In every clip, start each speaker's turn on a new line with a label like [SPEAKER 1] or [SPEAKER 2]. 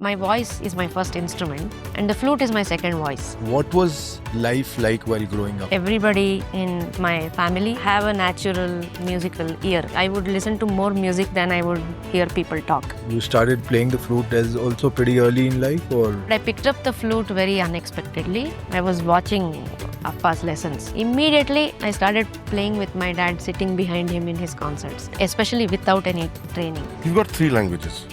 [SPEAKER 1] My voice is my first instrument and the flute is my second voice.
[SPEAKER 2] What was life like while growing up?
[SPEAKER 1] Everybody in my family have a natural musical ear. I would listen to more music than I would hear people talk.
[SPEAKER 2] You started playing the flute as also pretty early in life, or?
[SPEAKER 1] I picked up the flute very unexpectedly. I was watching Appa's lessons. Immediately, I started playing with my dad, sitting behind him in his concerts, especially without any training.
[SPEAKER 3] You've got 3 languages.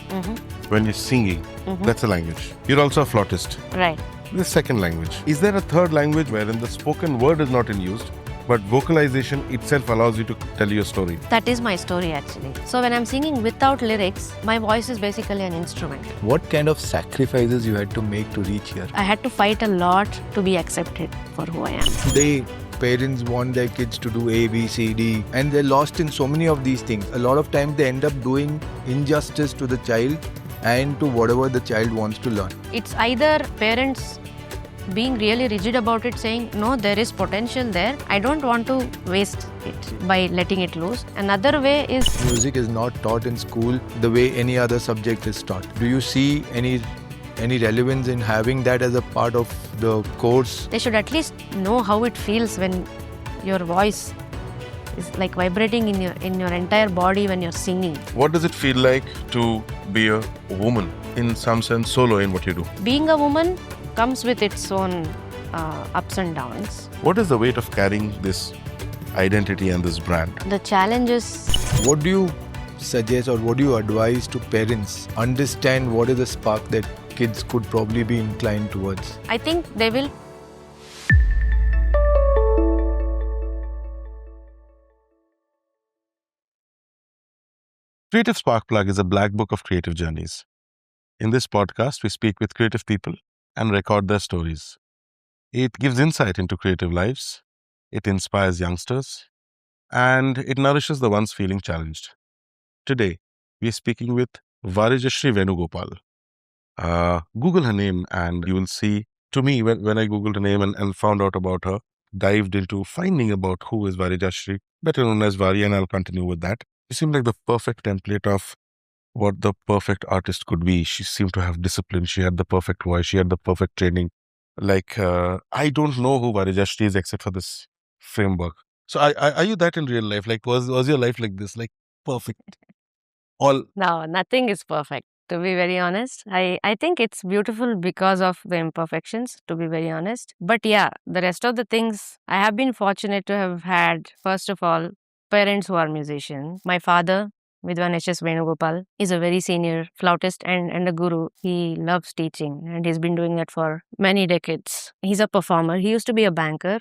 [SPEAKER 3] When you're singing, that's a language. You're also a flautist.
[SPEAKER 1] Right.
[SPEAKER 3] The second language. Is there a third language wherein the spoken word is not in use, but vocalization itself allows you to tell your story?
[SPEAKER 1] That is my story actually. So when I'm singing without lyrics, my voice is basically an instrument.
[SPEAKER 2] What kind of sacrifices you had to make to reach here?
[SPEAKER 1] I had to fight a lot to be accepted for who I am.
[SPEAKER 2] Today, parents want their kids to do A, B, C, D, and they're lost in so many of these things. A lot of times they end up doing injustice to the child and to whatever the child wants to learn.
[SPEAKER 1] It's either parents being really rigid about it, saying, no, there is potential there. I don't want to waste it by letting it loose. Another way is
[SPEAKER 2] Music is not taught in school the way any other subject is taught. Do you see any relevance in having that as a part of the course?
[SPEAKER 1] they should at least know how it feels when your voice is like vibrating in your entire body when you're singing.
[SPEAKER 3] What does it feel like to be a woman, in some sense solo in what you do?
[SPEAKER 1] Being a woman comes with its own ups and downs.
[SPEAKER 3] What is the weight of carrying this identity and this brand?
[SPEAKER 1] The challenges,
[SPEAKER 2] What do you suggest or what do you advise to parents understand what is the spark that kids could probably be inclined towards?
[SPEAKER 1] I think they will.
[SPEAKER 3] Creative Spark Plug is a black book of creative journeys. In this podcast, we speak with creative people and record their stories. It gives insight into creative lives, it inspires youngsters, and it nourishes the ones feeling challenged. Today, we are speaking with Varijashree Venugopal. Google her name and you will see, to me, when I Googled her name and found out about her, dived into finding about who is Varijashree, better known as Vari, and I'll continue with that. She seemed like the perfect template of what the perfect artist could be. She seemed to have discipline. She had the perfect voice. She had the perfect training. I don't know who Varijashree is except for this framework. So are you that in real life? Like, was your life like this? Like, perfect? All.
[SPEAKER 1] No, nothing is perfect, to be very honest. I think it's beautiful because of the imperfections, to be very honest. But yeah, the rest of the things, I have been fortunate to have had, first of all, parents who are musicians. My father, Varijashree Venugopal, is a very senior flautist and a guru. He loves teaching and he's been doing that for many decades. He's a performer. He used to be a banker.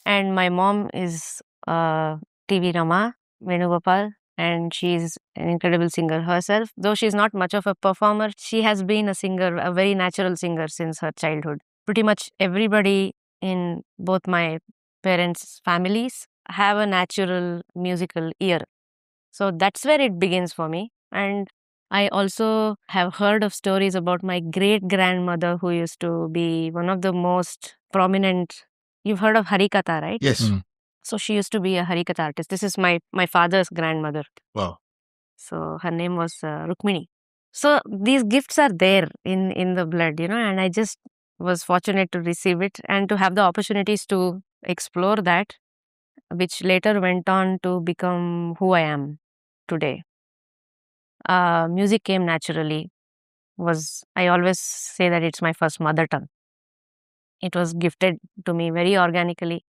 [SPEAKER 1] And my mom is TV Rama Venugopal, and she's an incredible singer herself. Though she's not much of a performer, she has been a singer, a very natural singer since her childhood. Pretty much everybody in both my parents' families have a natural musical ear. So that's where it begins for me. And I also have heard of stories about my great-grandmother who used to be one of the most prominent. You've heard of Harikatha, right?
[SPEAKER 3] Yes.
[SPEAKER 1] So she used to be a Harikatha artist. This is my father's grandmother.
[SPEAKER 3] Wow.
[SPEAKER 1] So her name was Rukmini. So these gifts are there in the blood, and I just was fortunate to receive it and to have the opportunities to explore that, which later went on to become who I am today. Music came naturally. I always say that it's my first mother tongue. It was gifted to me very organically.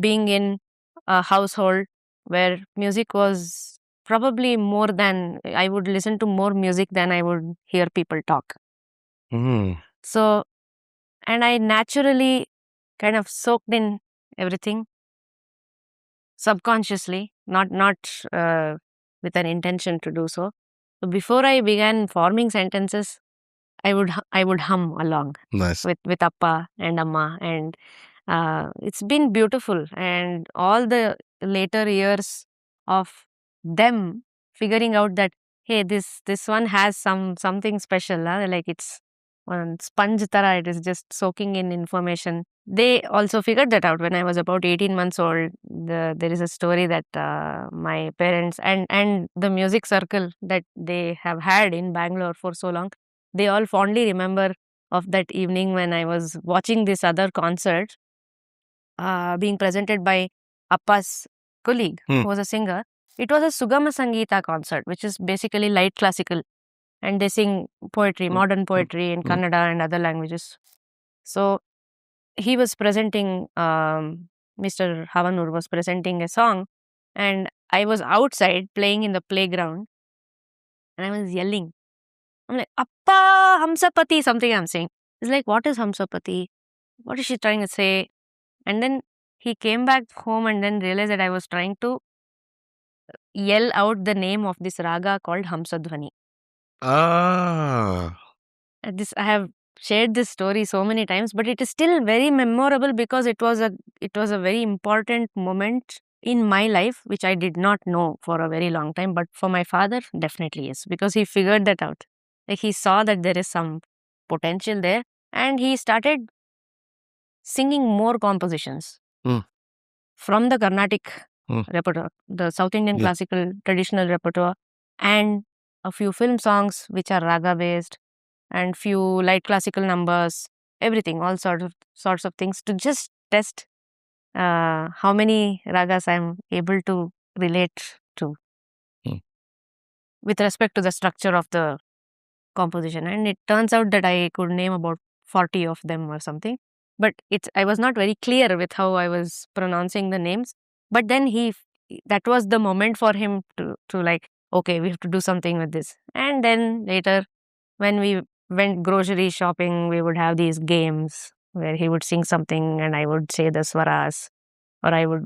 [SPEAKER 1] Being in a household where music was probably more than, I would listen to more music than I would hear people talk. So, and I naturally kind of soaked in everything subconsciously, not with an intention to do so. So before I began forming sentences, I would hum along
[SPEAKER 3] Nice.
[SPEAKER 1] with Appa and Amma, and it's been beautiful. And all the later years of them figuring out that, hey, this one has something special, like it's one sponge tara, it is just soaking in information. They also figured that out when I was about 18 months old. There is a story that my parents and the music circle that they have had in Bangalore for so long, they all fondly remember of that evening when I was watching this other concert being presented by Appa's colleague, who was a singer. It was a Sugama Sangeeta concert, which is basically light classical, and they sing poetry, modern poetry in Kannada and other languages. So he was presenting, Mr. Havanur was presenting a song, and I was outside playing in the playground, and I was yelling. I'm like, Appa, Hamsapati, something I'm saying. He's like, what is Hamsapati? What is she trying to say? And then he came back home and then realized that I was trying to yell out the name of this raga called Hamsadhvani.
[SPEAKER 3] Ah.
[SPEAKER 1] This I have shared this story so many times, but it is still very memorable because it was a very important moment in my life, which I did not know for a very long time. But for my father, definitely yes, because he figured that out. Like he saw that there is some potential there, and he started singing more compositions from the Carnatic repertoire, the South Indian classical traditional repertoire, and a few film songs which are raga based, and few light classical numbers, everything, all sorts of things to just test how many ragas I'm able to relate to with respect to the structure of the composition. And it turns out that I could name about 40 of them or something. But I was not very clear with how I was pronouncing the names. But then that was the moment for him to like, okay, we have to do something with this. And then later, when we went grocery shopping, we would have these games where he would sing something and I would say the swaras, or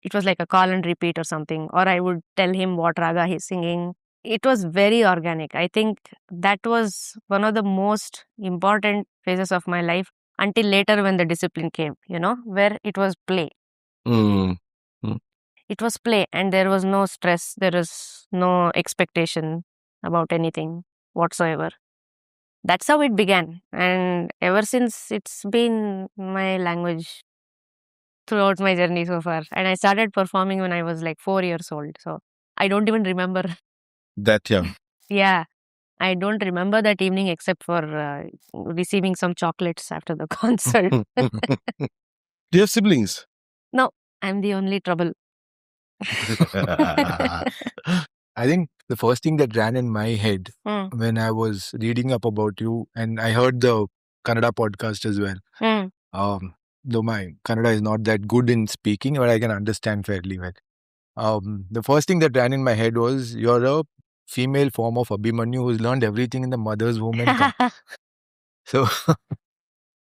[SPEAKER 1] it was like a call and repeat or something, or I would tell him what raga he's singing. It was very organic. I think that was one of the most important phases of my life until later when the discipline came, where it was play. It was play and there was no stress, there was no expectation about anything whatsoever. That's how it began. And ever since, it's been my language throughout my journey so far. And I started performing when I was like 4 years old. So I don't even remember.
[SPEAKER 3] That young.
[SPEAKER 1] Yeah. I don't remember that evening except for receiving some chocolates after the concert.
[SPEAKER 3] Do you have siblings?
[SPEAKER 1] No, I'm the only trouble.
[SPEAKER 2] I think the first thing that ran in my head when I was reading up about you, and I heard the Kannada podcast as well. Though my Kannada is not that good in speaking, but I can understand fairly well. The first thing that ran in my head was you're a female form of Abhimanyu who's learned everything in the mother's womb. So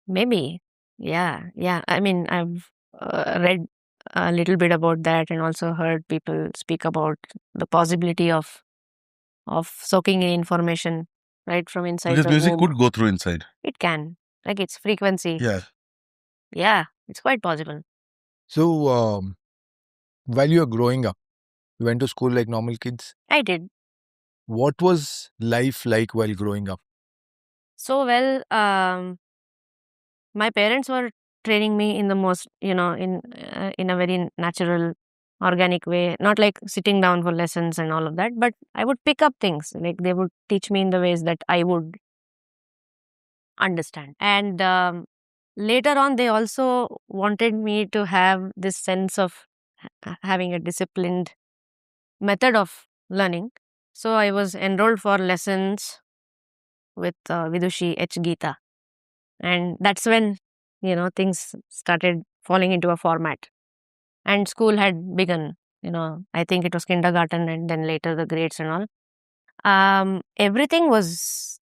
[SPEAKER 1] maybe, yeah. I mean, I've read a little bit about that and also heard people speak about the possibility of soaking in information right from inside
[SPEAKER 3] because
[SPEAKER 1] the
[SPEAKER 3] music
[SPEAKER 1] womb.
[SPEAKER 3] could go through inside.
[SPEAKER 1] It can, like its frequency.
[SPEAKER 3] Yeah,
[SPEAKER 1] it's quite possible.
[SPEAKER 2] So while you were growing up, you went to school like normal kids?
[SPEAKER 1] I did.
[SPEAKER 2] What was life like while growing up?
[SPEAKER 1] So well, my parents were training me in the most, in a very natural, organic way, not like sitting down for lessons and all of that, but I would pick up things. Like they would teach me in the ways that I would understand. And later on, they also wanted me to have this sense of having a disciplined method of learning. So I was enrolled for lessons with Vidushi H. Geeta. And that's when, things started falling into a format. And school had begun, I think it was kindergarten and then later the grades and all. Everything was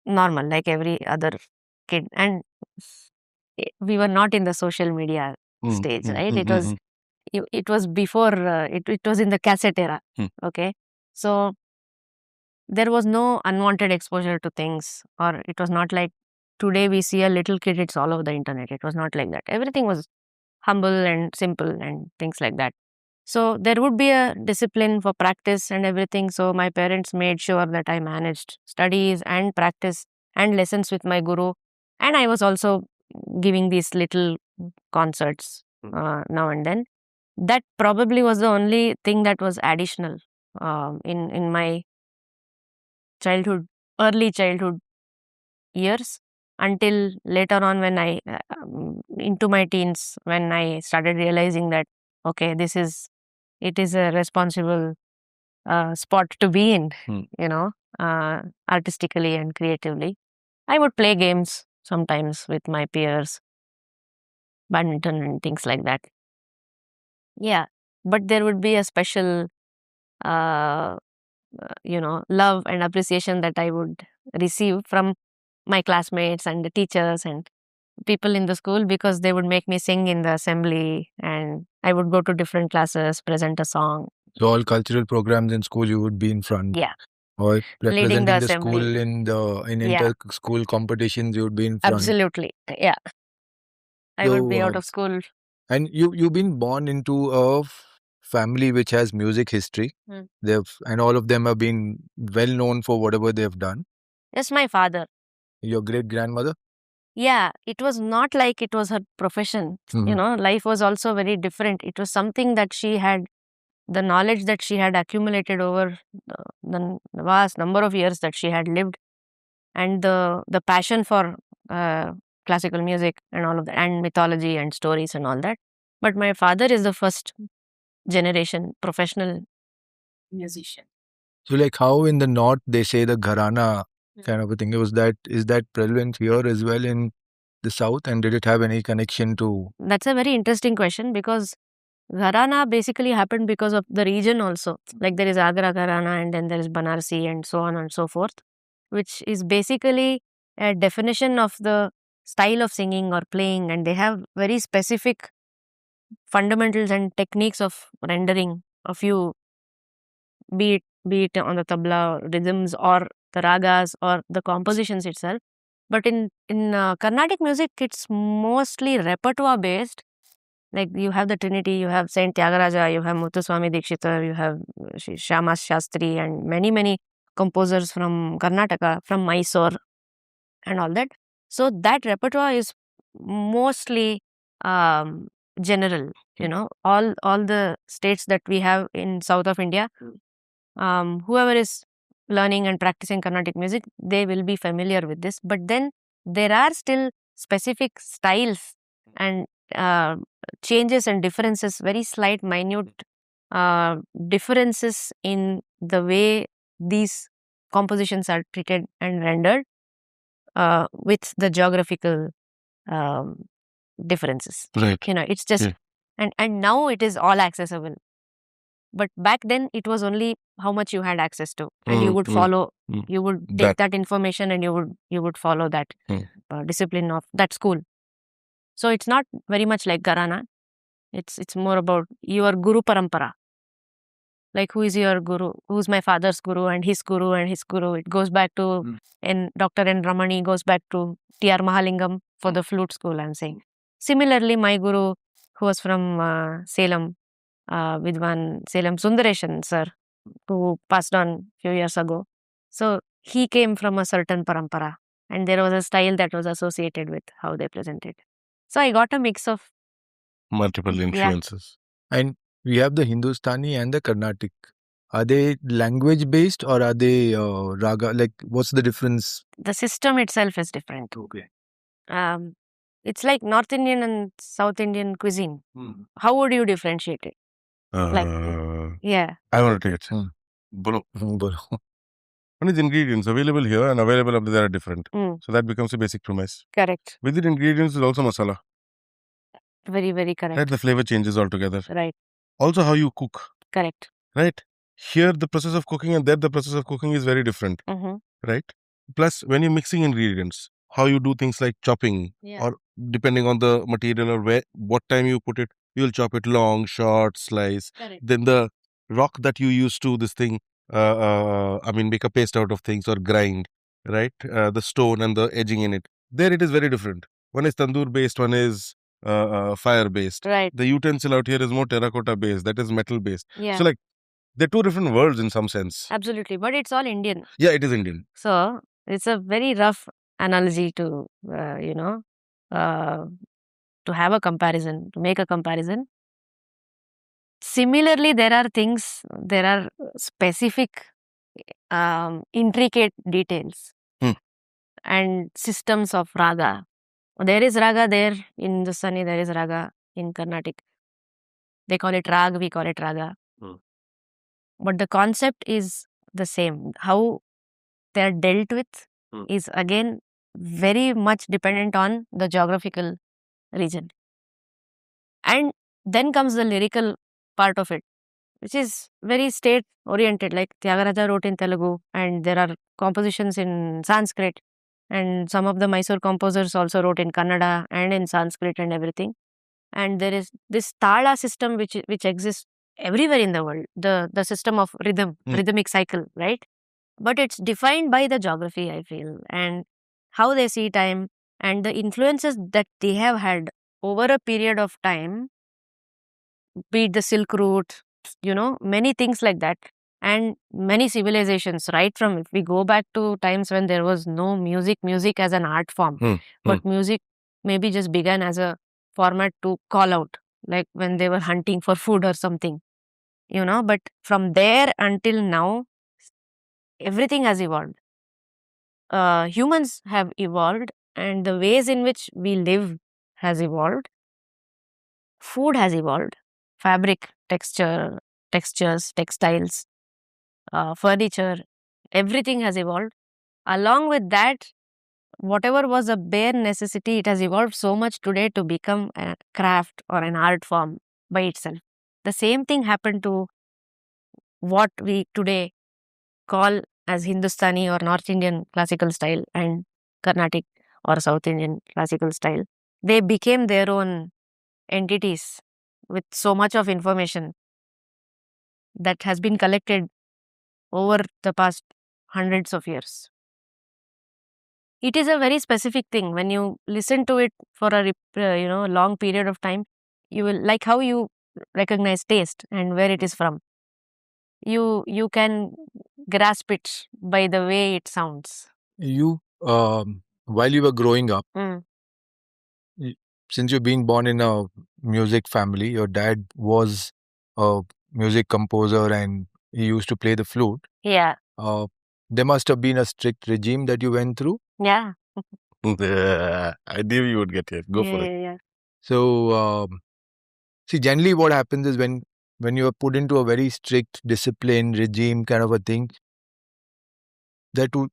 [SPEAKER 1] normal, like every other kid. And we were not in the social media stage, right? It was before, it was in the cassette era. Okay. So there was no unwanted exposure to things, or it was not like today we see a little kid, it's all over the internet. It was not like that. Everything was humble and simple and things like that. So there would be a discipline for practice and everything. So my parents made sure that I managed studies and practice and lessons with my guru. And I was also giving these little concerts now and then. That probably was the only thing that was additional in my early childhood years until later on when I, into my teens, when I started realizing that, okay, it is a responsible spot to be in, you know, artistically and creatively. I would play games sometimes with my peers, badminton and things like that. Yeah, but there would be a special, uh, love and appreciation that I would receive from my classmates and the teachers and people in the school, because they would make me sing in the assembly and I would go to different classes, present a song.
[SPEAKER 2] So all cultural programs in school, you would be in front.
[SPEAKER 1] Yeah.
[SPEAKER 2] Or
[SPEAKER 1] Leading the
[SPEAKER 2] representing the
[SPEAKER 1] assembly.
[SPEAKER 2] school in inter-school competitions, you would be in front.
[SPEAKER 1] Absolutely. Yeah. I would be out of school.
[SPEAKER 2] And you've been born into a family which has music history. And all of them have been well known for whatever they've done.
[SPEAKER 1] Yes, my father.
[SPEAKER 2] Your great grandmother?
[SPEAKER 1] Yeah, it was not like it was her profession. You know, life was also very different. It was something that she had, the knowledge that she had accumulated over the vast number of years that she had lived, and the passion for classical music and all of that, and mythology and stories and all that. But my father is the first generation professional musician.
[SPEAKER 2] So like how in the north they say the gharana kind of a thing, is that prevalent here as well in the south, and did it have any connection to?
[SPEAKER 1] That's a very interesting question, because Gharana basically happened because of the region also. Like there is Agra Gharana and then there is Banarsi and so on and so forth, which is basically a definition of the style of singing or playing, and they have very specific fundamentals and techniques of rendering a few, be it on the tabla rhythms or the ragas or the compositions itself. But in Carnatic music, it's mostly repertoire based. Like you have the Trinity, you have Saint Tyagaraja, you have Muthuswami Dikshitar, you have Shyamas Shastri, and many composers from Karnataka, from Mysore, and all that. So that repertoire is mostly general. You know, all the states that we have in south of India, whoever is learning and practicing Carnatic music, they will be familiar with this. But then there are still specific styles and changes and differences, very slight, minute differences in the way these compositions are treated and rendered with the geographical differences.
[SPEAKER 3] Right.
[SPEAKER 1] You know, it's just, and now it is all accessible. But back then it was only how much you had access to, and you would follow, you would take that information and you would follow that discipline of that school. So it's not very much like Gharana. It's more about your Guru Parampara. Like who is your Guru? Who's my father's Guru and his Guru and his Guru? It goes back to Dr. N. Ramani, goes back to T.R. Mahalingam for the flute school, I'm saying. Similarly, my Guru, who was from Salem, Vidwan Salem Sundareshan sir, who passed on few years ago. So he came from a certain parampara, and there was a style that was associated with how they presented. So I got a mix of
[SPEAKER 3] multiple influences.
[SPEAKER 2] And we have the Hindustani and the Carnatic. Are they language based or are they raga? Like, what's the difference?
[SPEAKER 1] The system itself is different.
[SPEAKER 2] Okay.
[SPEAKER 1] It's like North Indian and South Indian cuisine. How would you differentiate it? Yeah.
[SPEAKER 3] I want to take it. Bolo. One is ingredients available here and available up there are different. So that becomes a basic premise.
[SPEAKER 1] Correct.
[SPEAKER 3] Within ingredients is also masala.
[SPEAKER 1] Very, very correct.
[SPEAKER 3] Right, the flavor changes altogether.
[SPEAKER 1] Right.
[SPEAKER 3] Also how you cook.
[SPEAKER 1] Correct.
[SPEAKER 3] Right. Here the process of cooking and there the process of cooking is very different. Right. Plus when you're mixing ingredients, how you do things like chopping, or depending on the material or what time you put it, you'll chop it long, short, slice. Correct. Then the rock that you use to this thing, make a paste out of things or grind, right? The stone and the edging in it. There it is very different. One is tandoor based, one is fire based.
[SPEAKER 1] Right.
[SPEAKER 3] The utensil out here is more terracotta based, that is metal based.
[SPEAKER 1] Yeah.
[SPEAKER 3] So like they're two different worlds in some sense.
[SPEAKER 1] Absolutely. But it's all Indian.
[SPEAKER 3] Yeah, it is Indian.
[SPEAKER 1] So it's a very rough analogy to, to have a comparison, to make a comparison. Similarly, there are specific, intricate details and systems of raga. There is raga there in Hindustani, there is raga in Carnatic. They call it rag, we call it raga. But the concept is the same. How they are dealt with is again very much dependent on the geographical region. And then comes the lyrical part of it, which is very state oriented. Like Tyagaraja wrote in Telugu, and there are compositions in Sanskrit, and some of the Mysore composers also wrote in Kannada and in Sanskrit and everything. And there is this tala system which exists everywhere in the world, the system of rhythmic cycle, right? But it's defined by the geography, I feel, and how they see time and the influences that they have had over a period of time, be it the Silk Route, many things like that, and many civilizations, right from, if we go back to times when there was no music as an art form, but music maybe just began as a format to call out, like when they were hunting for food or something, but from there until now, everything has evolved. Humans have evolved, and the ways in which we live has evolved. Food has evolved. Fabric, textures, textiles, furniture, everything has evolved. Along with that, whatever was a bare necessity, it has evolved so much today to become a craft or an art form by itself. The same thing happened to what we today call as Hindustani or North Indian classical style and Carnatic or South Indian classical style. They became their own entities with so much of information that has been collected over the past hundreds of years. It is a very specific thing. When you listen to it for a long period of time, you will, like how you recognize taste and where it is from. You can grasp it by the way it sounds.
[SPEAKER 2] You, while you were growing up, since you've been born in a music family, your dad was a music composer and he used to play the flute.
[SPEAKER 1] Yeah.
[SPEAKER 2] There must have been a strict regime that you went through.
[SPEAKER 1] Yeah.
[SPEAKER 3] I knew you would get here. Go for it.
[SPEAKER 1] Yeah.
[SPEAKER 2] So, see, generally what happens is when you are put into a very strict discipline regime kind of a thing, that you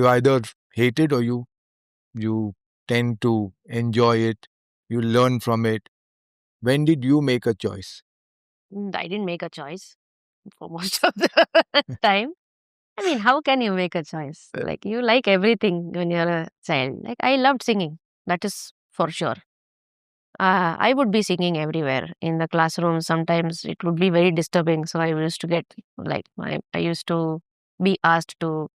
[SPEAKER 2] either hate it or you tend to enjoy it, you learn from it. When did you make a choice?
[SPEAKER 1] I didn't make a choice for most of the time. I mean, how can you make a choice? Like, you like everything when you're a child. Like, I loved singing. That is for sure. I would be singing everywhere in the classroom. Sometimes it would be very disturbing. So I used to get, like, I used to be asked to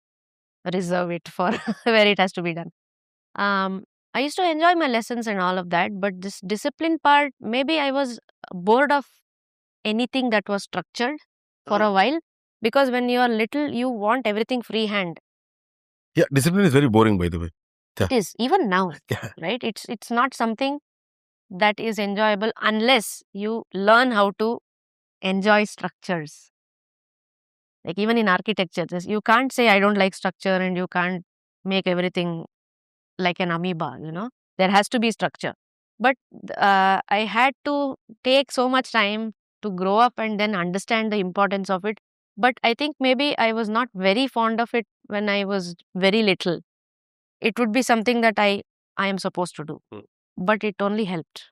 [SPEAKER 1] reserve it for where it has to be done. I used to enjoy my lessons and all of that. But this discipline part, maybe I was bored of anything that was structured for a while. Because when you are little, you want everything freehand.
[SPEAKER 3] Yeah, discipline is very boring, by the way. Yeah.
[SPEAKER 1] It is, even now, right? It's not something that is enjoyable unless you learn how to enjoy structures. Like even in architecture, you can't say I don't like structure and you can't make everything like an amoeba, There has to be structure. But I had to take so much time to grow up and then understand the importance of it. But I think maybe I was not very fond of it when I was very little. It would be something that I am supposed to do. But it only helped.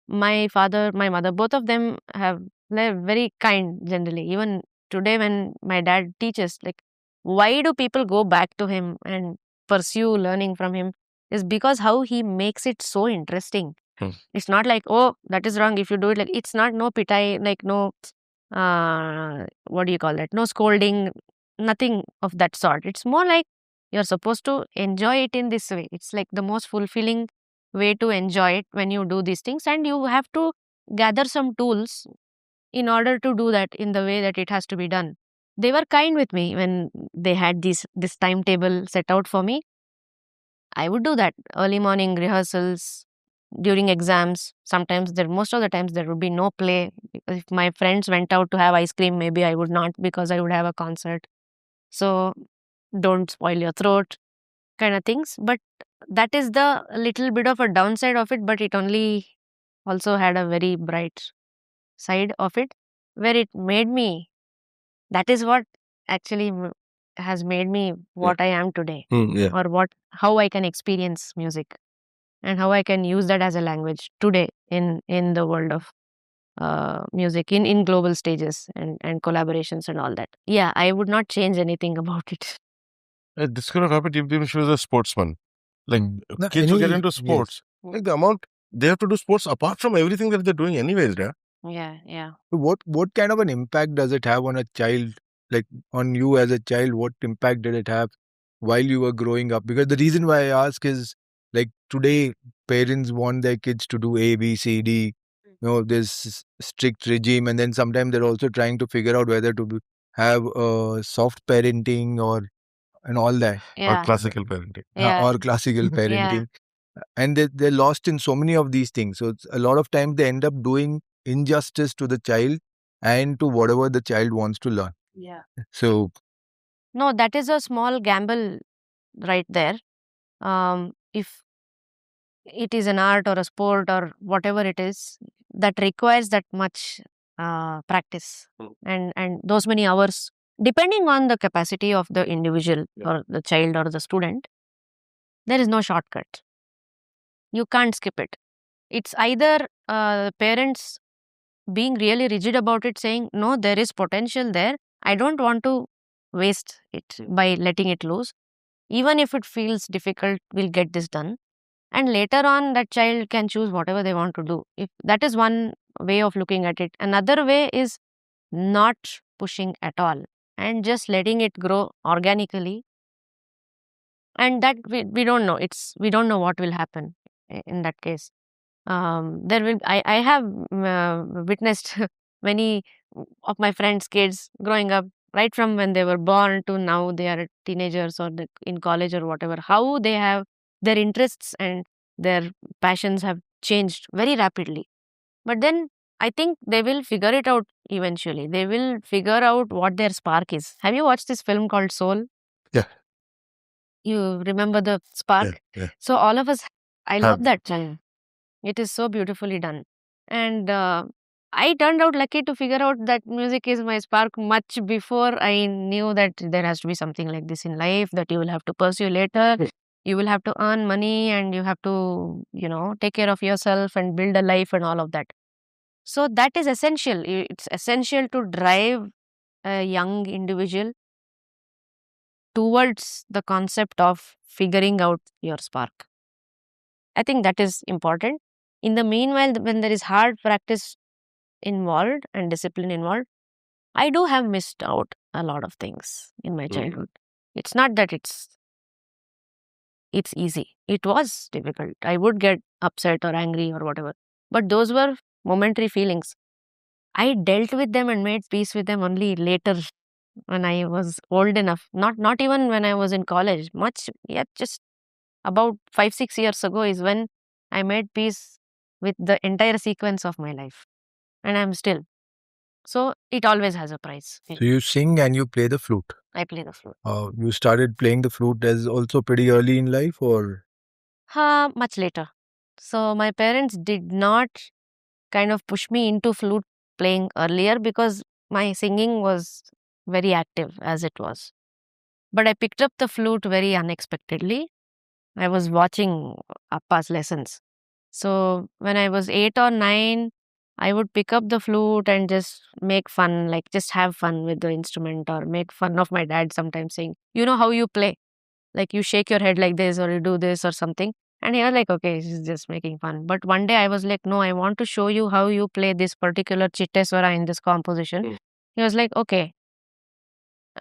[SPEAKER 1] My father, my mother, both of them they're very kind generally. Even today when my dad teaches, like, why do people go back to him and pursue learning from him? Is because how he makes it so interesting. It's not like, oh, that is wrong if you do it. Like, it's not no pitai, like no, what do you call that? No scolding, nothing of that sort. It's more like you're supposed to enjoy it in this way. It's like the most fulfilling way to enjoy it when you do these things, and you have to gather some tools in order to do that in the way that it has to be done. They were kind with me when they had this timetable set out for me. I would do that. Early morning rehearsals, during exams. Sometimes most of the times there would be no play. If my friends went out to have ice cream, maybe I would not, because I would have a concert. So don't spoil your throat. kind of things. But that is the little bit of a downside of it, but it only also had a very bright side of it, where it made me, that is what actually has made me what I am today, or how I can experience music and how I can use that as a language today in the world of music, in global stages and collaborations and all that. Yeah, I would not change anything about it.
[SPEAKER 3] This could have happened if she was a sportsman. Like
[SPEAKER 2] No,
[SPEAKER 3] kids who get into
[SPEAKER 2] yes.
[SPEAKER 3] sports, like the amount they have to do sports apart from everything that they're doing anyways, yeah.
[SPEAKER 1] Yeah.
[SPEAKER 2] What kind of an impact does it have on a child, like on you as a child? What impact did it have while you were growing up? Because the reason why I ask is, like, today parents want their kids to do A, B, C, D. This strict regime, and then sometimes they're also trying to figure out whether to have soft parenting and all that,
[SPEAKER 3] Or classical parenting.
[SPEAKER 2] or classical parenting. And they're lost in so many of these things. So a lot of times they end up doing injustice to the child and to whatever the child wants to learn.
[SPEAKER 1] Yeah.
[SPEAKER 2] So
[SPEAKER 1] No, that is a small gamble right there. If it is an art or a sport or whatever it is that requires that much practice and those many hours, depending on the capacity of the individual or the child or the student, there is no shortcut. You can't skip it. It's either parents being really rigid about it, saying, no, there is potential there. I don't want to waste it by letting it loose. Even if it feels difficult, we'll get this done. And later on, that child can choose whatever they want to do. If that is one way of looking at it. Another way is not pushing at all and just letting it grow organically. And that we don't know. We don't know what will happen in that case. I have witnessed many of my friends' kids growing up, right from when they were born to now they are teenagers or in college or whatever, how they have their interests and their passions have changed very rapidly. But then I think they will figure it out eventually. They will figure out what their spark is. Have you watched this film called Soul?
[SPEAKER 3] Yeah.
[SPEAKER 1] You remember the spark?
[SPEAKER 3] Yeah.
[SPEAKER 1] So all of us, I love that film. It is so beautifully done. And I turned out lucky to figure out that music is my spark much before I knew that there has to be something like this in life that you will have to pursue later. You will have to earn money and you have to, take care of yourself and build a life and all of that. So that is essential. It's essential to drive a young individual towards the concept of figuring out your spark. I think that is important. In the meanwhile, when there is hard practice involved and discipline involved, I do have missed out a lot of things in my childhood. It's not that it's easy. It was difficult. I would get upset or angry or whatever. But those were momentary feelings. I dealt with them and made peace with them only later when I was old enough. Not even when I was in college. Just about 5-6 years ago is when I made peace with the entire sequence of my life. And I'm still. So it always has a price.
[SPEAKER 2] So you sing and you play the flute.
[SPEAKER 1] I play the flute.
[SPEAKER 2] You started playing the flute as also pretty early in life, or?
[SPEAKER 1] Much later. So my parents did not kind of push me into flute playing earlier because my singing was very active as it was. But I picked up the flute very unexpectedly. I was watching Appa's lessons. So when I was 8 or 9, I would pick up the flute and just make fun, like just have fun with the instrument or make fun of my dad sometimes saying, you know how you play? Like you shake your head like this or you do this or something. And he was like, okay, she's just making fun. But one day I was like, no, I want to show you how you play this particular Chitte Swara in this composition. He was like, okay,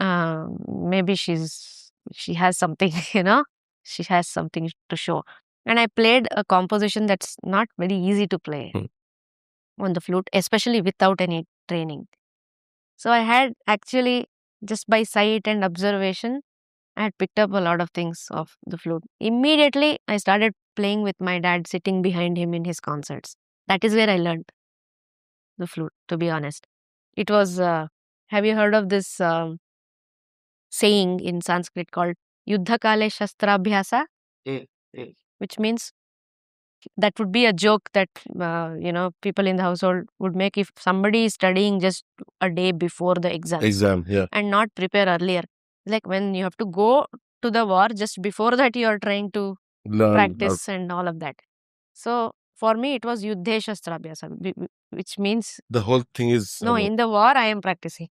[SPEAKER 1] maybe she has something, she has something to show. And I played a composition that's not very easy to play on the flute, especially without any training. So I had actually, just by sight and observation, I had picked up a lot of things of the flute. Immediately, I started playing with my dad, sitting behind him in his concerts. That is where I learned the flute, to be honest. It was, have you heard of this saying in Sanskrit called Yuddha kale shastrabhyasa, which means that would be a joke that people in the household would make if somebody is studying just a day before the exam,
[SPEAKER 3] yeah.
[SPEAKER 1] and not prepare earlier. Like when you have to go to the war, just before that you are trying to
[SPEAKER 3] Learn
[SPEAKER 1] practice and all of that. So for me it was Yuddhe Shastrabhyasa, which means
[SPEAKER 3] the whole thing is
[SPEAKER 1] no, in the war I am practicing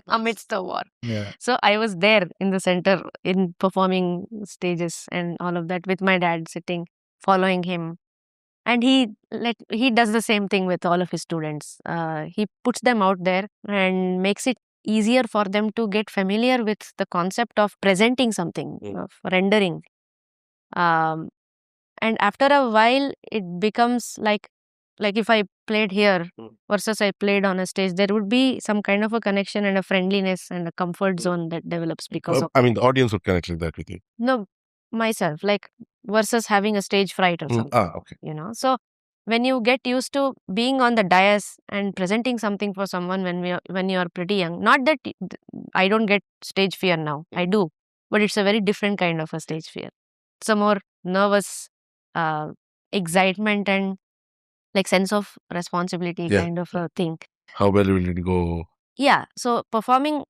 [SPEAKER 1] amidst the war.
[SPEAKER 2] Yeah.
[SPEAKER 1] So I was there in the center in performing stages and all of that with my dad sitting, following him. And he does the same thing with all of his students. He puts them out there and makes it easier for them to get familiar with the concept of presenting something, of rendering. And after a while, it becomes like if I played here versus I played on a stage, there would be some kind of a connection and a friendliness and a comfort zone that develops because of.
[SPEAKER 3] I mean, the audience would connect like that with you.
[SPEAKER 1] No, myself, like versus having a stage fright or something.
[SPEAKER 3] Okay.
[SPEAKER 1] So when you get used to being on the dais and presenting something for someone when you are pretty young, not that I don't get stage fear now, I do, but it's a very different kind of a stage fear. It's a more nervous excitement and like sense of responsibility kind of a thing.
[SPEAKER 3] How well will it go?
[SPEAKER 1] Yeah, so performing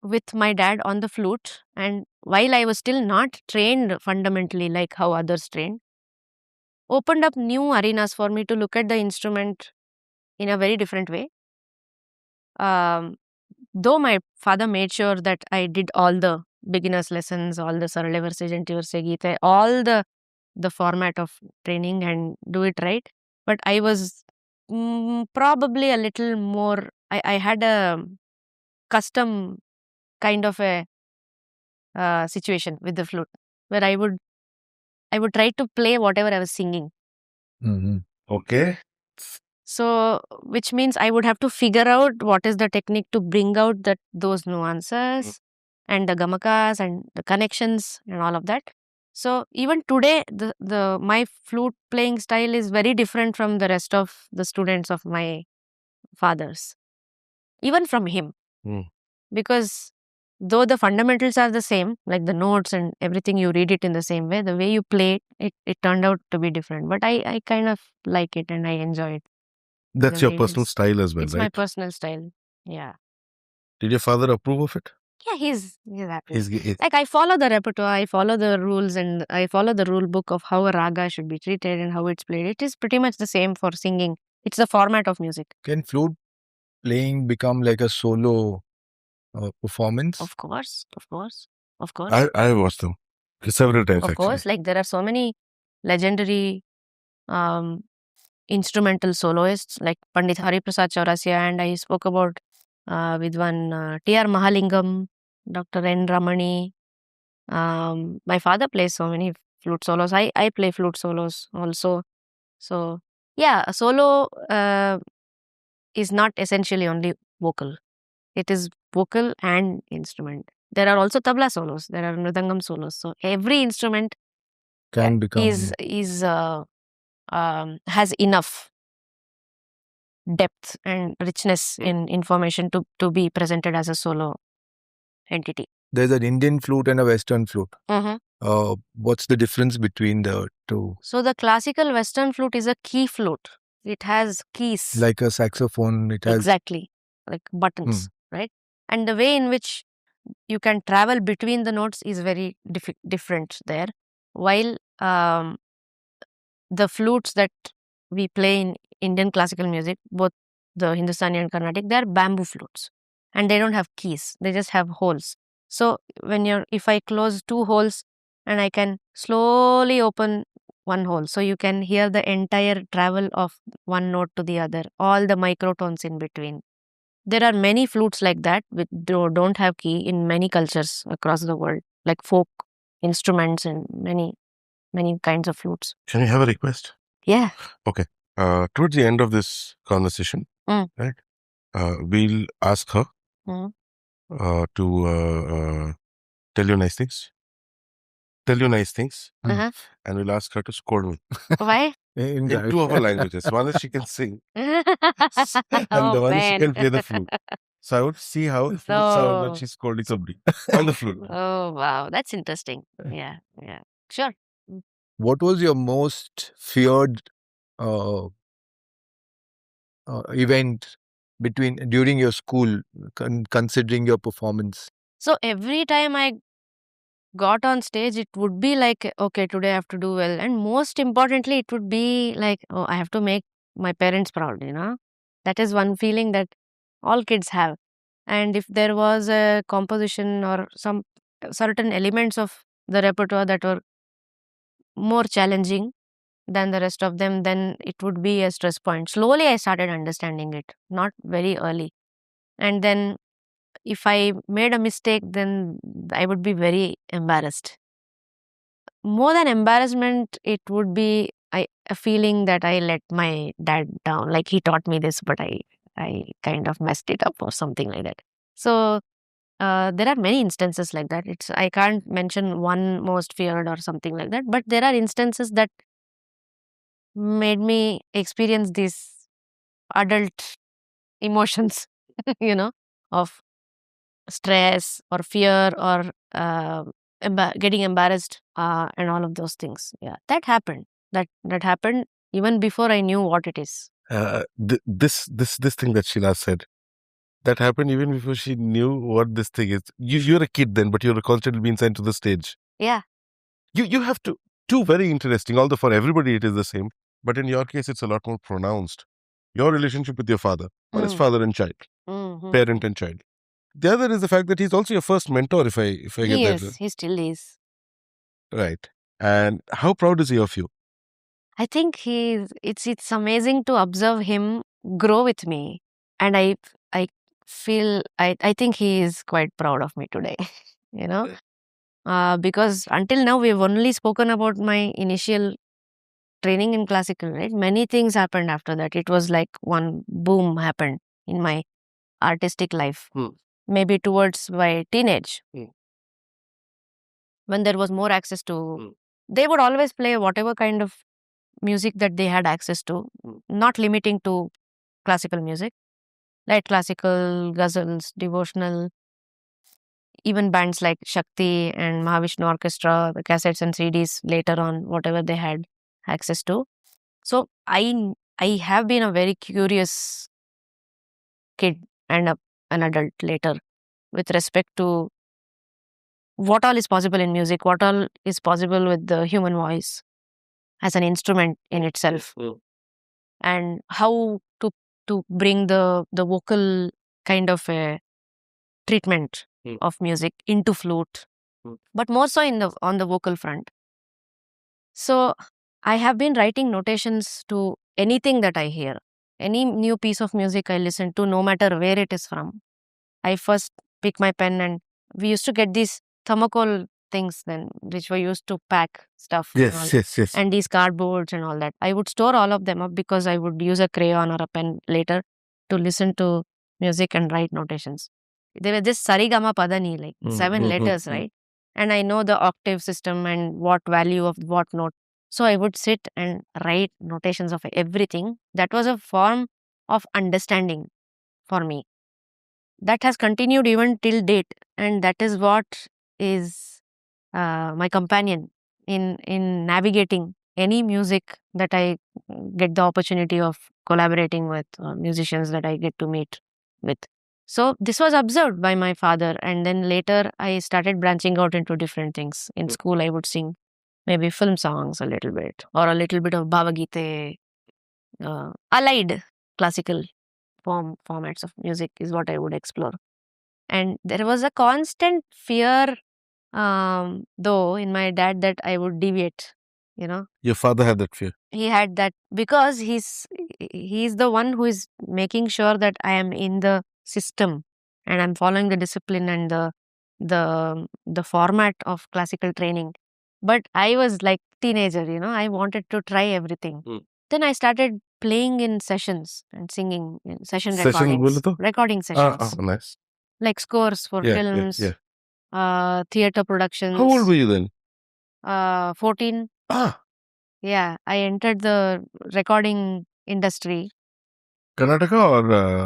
[SPEAKER 1] with my dad on the flute, and while I was still not trained fundamentally like how others trained, opened up new arenas for me to look at the instrument in a very different way. Though my father made sure that I did all the beginners lessons, all the sarale verse, janti verse, geeta, all the format of training and do it right, but I was probably a little more, I had a custom kind of a situation with the flute where I would try to play whatever I was singing.
[SPEAKER 3] Okay.
[SPEAKER 1] So, which means I would have to figure out what is the technique to bring out those nuances and the gamakas and the connections and all of that. So even today, the my flute playing style is very different from the rest of the students of my father's, even from him, because though the fundamentals are the same, like the notes and everything, you read it in the same way, the way you play it turned out to be different. But I kind of like it and I enjoy it.
[SPEAKER 3] That's your personal style as well,
[SPEAKER 1] it's
[SPEAKER 3] right?
[SPEAKER 1] my personal style. Yeah.
[SPEAKER 3] Did your father approve of it?
[SPEAKER 1] Yeah, he's happy. Like I follow the repertoire, I follow the rules, and I follow the rule book of how a raga should be treated and how it's played. It is pretty much the same for singing. It's the format of music.
[SPEAKER 2] Can flute playing become like a solo performance?
[SPEAKER 1] Of course.
[SPEAKER 3] I watched them several times.
[SPEAKER 1] Of
[SPEAKER 3] actually.
[SPEAKER 1] course, like there are so many legendary instrumental soloists like Pandit Hari Prasad Chaurasia, and I spoke about with one T.R. Mahalingam, Dr. N. Ramani. My father plays so many flute solos. I play flute solos also. So yeah, a solo is not essentially only vocal. It is vocal and instrument. There are also tabla solos. There are mridangam solos. So every instrument
[SPEAKER 2] can become
[SPEAKER 1] has enough depth and richness in information to be presented as a solo entity.
[SPEAKER 2] There's an Indian flute and a Western flute. What's the difference between the two?
[SPEAKER 1] So the classical Western flute is a key flute. It has keys.
[SPEAKER 2] Like a saxophone, it has...
[SPEAKER 1] Exactly. Like buttons, right? And the way in which you can travel between the notes is very different there. While the flutes that we play in Indian classical music, both the Hindustani and Carnatic, they are bamboo flutes. And they don't have keys. They just have holes. So if I close two holes and I can slowly open one hole, so you can hear the entire travel of one note to the other, all the microtones in between. There are many flutes like that which don't have key in many cultures across the world, like folk instruments and many kinds of flutes.
[SPEAKER 3] Can I have a request?
[SPEAKER 1] Yeah.
[SPEAKER 3] Okay. Towards the end of this conversation, right, we'll ask her to tell you nice things. And we'll ask her to scold me.
[SPEAKER 1] Why?
[SPEAKER 3] In two of her languages. One is she can sing, and the one is she can play the flute. So I would see how the flute sound when she's scolding somebody on the flute.
[SPEAKER 1] Oh, wow. That's interesting. Yeah. Yeah. Sure.
[SPEAKER 2] What was your most feared uh, event during your school, considering your performance?
[SPEAKER 1] So every time I got on stage, it would be like, okay, today I have to do well. And most importantly, it would be like, oh, I have to make my parents proud, That is one feeling that all kids have. And if there was a composition or some certain elements of the repertoire that were more challenging than the rest of them, then it would be a stress point. Slowly, I started understanding it, not very early. And then if I made a mistake, then I would be very embarrassed. More than embarrassment, it would be a feeling that I let my dad down. Like he taught me this, but I kind of messed it up or something like that. So there are many instances like that. I can't mention one most feared or something like that, but there are instances that made me experience these adult emotions, of stress or fear or getting embarrassed and all of those things. Yeah, that happened. That happened even before I knew what it is.
[SPEAKER 3] This thing that Sheila said, that happened even before she knew what this thing is. You're a kid then, but you're constantly being sent to the stage.
[SPEAKER 1] Yeah.
[SPEAKER 3] You have to. Two very interesting, although for everybody it is the same. But in your case, it's a lot more pronounced. Your relationship with your father, or as father and child, parent and child. The other is the fact that he's also your first mentor, if I get that.
[SPEAKER 1] Yes, he still is.
[SPEAKER 3] Right. And how proud is he of you?
[SPEAKER 1] I think it's amazing to observe him grow with me. And I think he is quite proud of me today, because until now we've only spoken about my initial training in classical, right? Many things happened after that. It was like one boom happened in my artistic life, maybe towards my teenage, when there was more access to, they would always play whatever kind of music that they had access to, not limiting to classical music, like classical, ghazals, devotional, even bands like Shakti and Mahavishnu Orchestra, the cassettes and CDs later on, whatever they had access to. So I have been a very curious kid and an adult later with respect to what all is possible in music, what all is possible with the human voice as an instrument in itself, and how to bring the vocal kind of a treatment of music into flute, but more so on the vocal front. So I have been writing notations to anything that I hear, any new piece of music I listen to, no matter where it is from. I first pick my pen, and we used to get these thermocol things then, which were used to pack stuff.
[SPEAKER 3] Yes.
[SPEAKER 1] And these cardboards and all that. I would store all of them up because I would use a crayon or a pen later to listen to music and write notations. They were just sarigama padani, like 7 letters, right? And I know the octave system and what value of what note. So I would sit and write notations of everything. That was a form of understanding for me. That has continued even till date, and that is what is my companion in navigating any music that I get the opportunity of collaborating with, musicians that I get to meet with. So this was observed by my father, and then later I started branching out into different things. In school I would sing maybe film songs a little bit, or a little bit of Bhavagite, allied classical formats of music is what I would explore. And there was a constant fear, though, in my dad that I would deviate,
[SPEAKER 3] Your father had that fear.
[SPEAKER 1] He had that because he's the one who is making sure that I am in the system and I'm following the discipline and the format of classical training. But I was like teenager, I wanted to try everything. Then I started playing in sessions and singing in session recordings, recording sessions.
[SPEAKER 3] Nice.
[SPEAKER 1] Like scores for films, theater productions.
[SPEAKER 3] How old were you then?
[SPEAKER 1] 14. Yeah, I entered the recording industry.
[SPEAKER 3] Karnataka or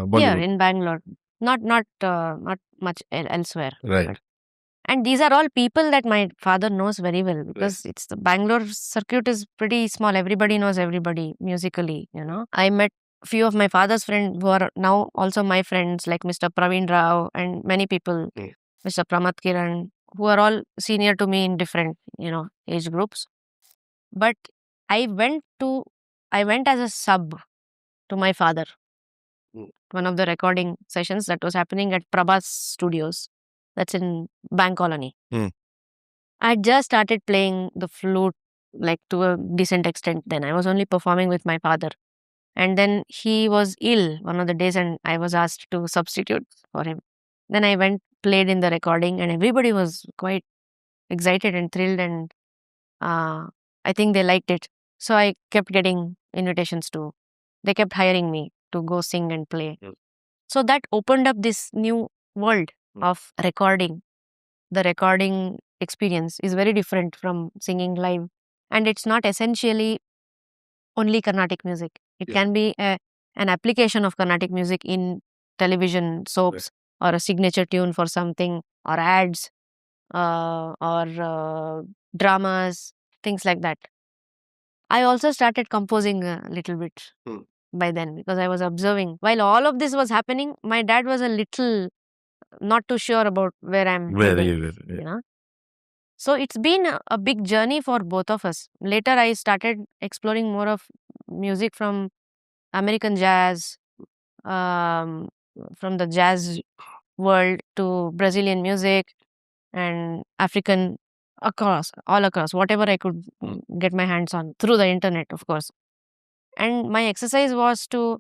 [SPEAKER 3] Bollywood?
[SPEAKER 1] Here in Bangalore. Not much elsewhere.
[SPEAKER 3] Right.
[SPEAKER 1] And these are all people that my father knows very well, because it's the Bangalore circuit is pretty small. Everybody knows everybody musically, I met few of my father's friends who are now also my friends, like Mr. Praveen Rao and many people, Mr. Pramat Kiran, who are all senior to me in different, age groups. But I went as a sub to my father. One of the recording sessions that was happening at Prabhas Studios, that's in Bank Colony. I just started playing the flute, like, to a decent extent then. I was only performing with my father. And then he was ill one of the days and I was asked to substitute for him. Then I went, played in the recording, and everybody was quite excited and thrilled, and I think they liked it. So I kept getting invitations to, they kept hiring me to go sing and play. So that opened up this new world of recording. The recording experience is very different from singing live. And it's not essentially only Carnatic music. It can be an application of Carnatic music in television soaps, or a signature tune for something, or ads, or dramas, things like that. I also started composing a little bit by then, because I was observing. While all of this was happening, my dad was a little not too sure about where I'm heading, So it's been a big journey for both of us. Later, I started exploring more of music from American jazz, from the jazz world, to Brazilian music and African, all across, whatever I could get my hands on through the internet, of course. And my exercise was to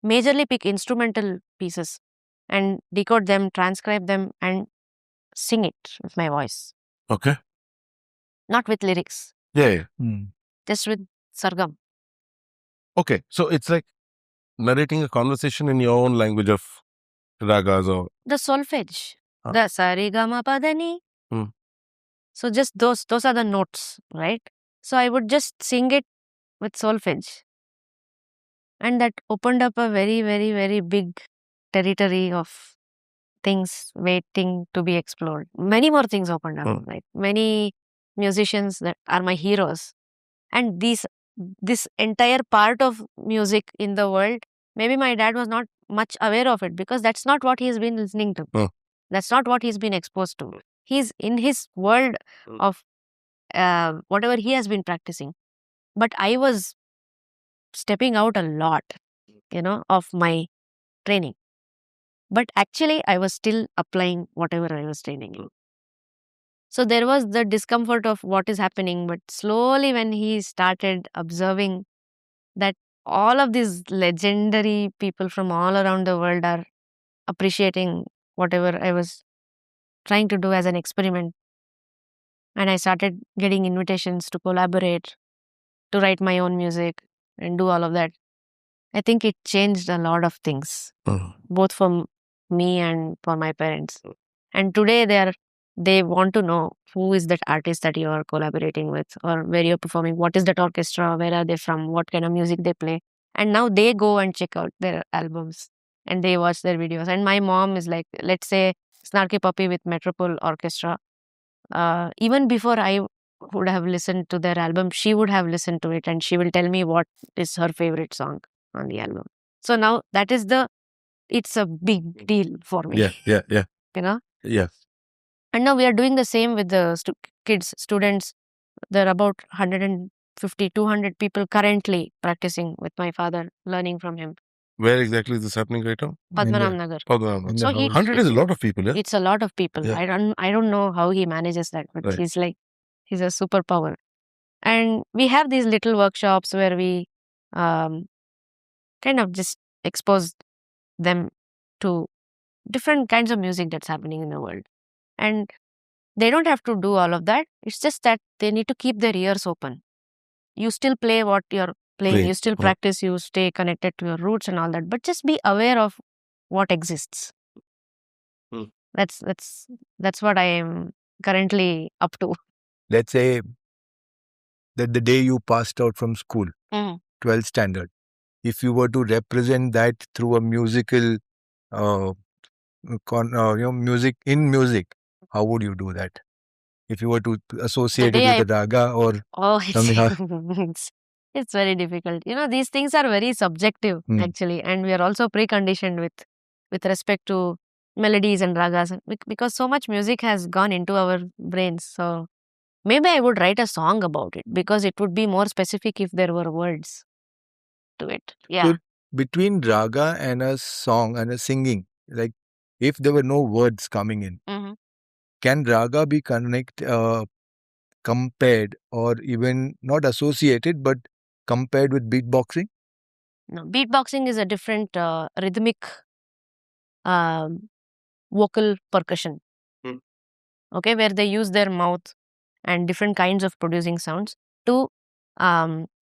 [SPEAKER 1] majorly pick instrumental pieces and decode them, transcribe them, and sing it with my voice.
[SPEAKER 3] Okay.
[SPEAKER 1] Not with lyrics.
[SPEAKER 3] Yeah.
[SPEAKER 1] Just with sargam.
[SPEAKER 3] Okay. So it's like narrating a conversation in your own language of ragas or...
[SPEAKER 1] The solfege. The sarigama padani. So just those are the notes, right? So I would just sing it with solfege. And that opened up a very, very, very big territory of things waiting to be explored. Many more things opened up, right? Many musicians that are my heroes. And this entire part of music in the world, maybe my dad was not much aware of it, because that's not what he's been listening to. That's not what he's been exposed to. He's in his world of whatever he has been practicing. But I was stepping out a lot, of my training. But actually, I was still applying whatever I was training in. So there was the discomfort of what is happening. But slowly, when he started observing that all of these legendary people from all around the world are appreciating whatever I was trying to do as an experiment, and I started getting invitations to collaborate, to write my own music and do all of that, I think it changed a lot of things, both for me and for my parents. And today they want to know who is that artist that you are collaborating with, or where you're performing, what is that orchestra, where are they from, what kind of music they play. And now they go and check out their albums and they watch their videos. And my mom is like, let's say, Snarky Puppy with Metropole Orchestra. Even before I would have listened to their album, she would have listened to it and she will tell me what is her favorite song on the album. So now it's a big deal for me.
[SPEAKER 3] Yeah.
[SPEAKER 1] Yes. And now we are doing the same with the students. There are about 150, 200 people currently practicing with my father, learning from him.
[SPEAKER 3] Where exactly is this happening right now?
[SPEAKER 1] Padmanabh Nagar.
[SPEAKER 3] So 100 is a lot of people, yeah?
[SPEAKER 1] It's a lot of people. Yeah. I don't know how he manages that, but he's a superpower. And we have these little workshops where we kind of just expose them to different kinds of music that's happening in the world. And they don't have to do all of that. It's just that they need to keep their ears open. You still play what you're playing. You still practice. You stay connected to your roots and all that. But just be aware of what exists. That's what I am currently up to.
[SPEAKER 2] Let's say that the day you passed out from school, 12th standard, if you were to represent that through a musical music in music, how would you do that? If you were to associate it
[SPEAKER 1] day
[SPEAKER 2] with a raga or
[SPEAKER 1] Oh,
[SPEAKER 2] something.
[SPEAKER 1] it's very difficult. These things are very subjective actually, and we are also preconditioned with respect to melodies and ragas because so much music has gone into our brains. So maybe I would write a song about it because it would be more specific if there were words to it. Yeah.
[SPEAKER 2] So between raga and a song and a singing, like if there were no words coming in, can raga be compared or even not associated but compared with beatboxing?
[SPEAKER 1] No, beatboxing is a different rhythmic um, vocal percussion. Okay, where they use their mouth and different kinds of producing sounds to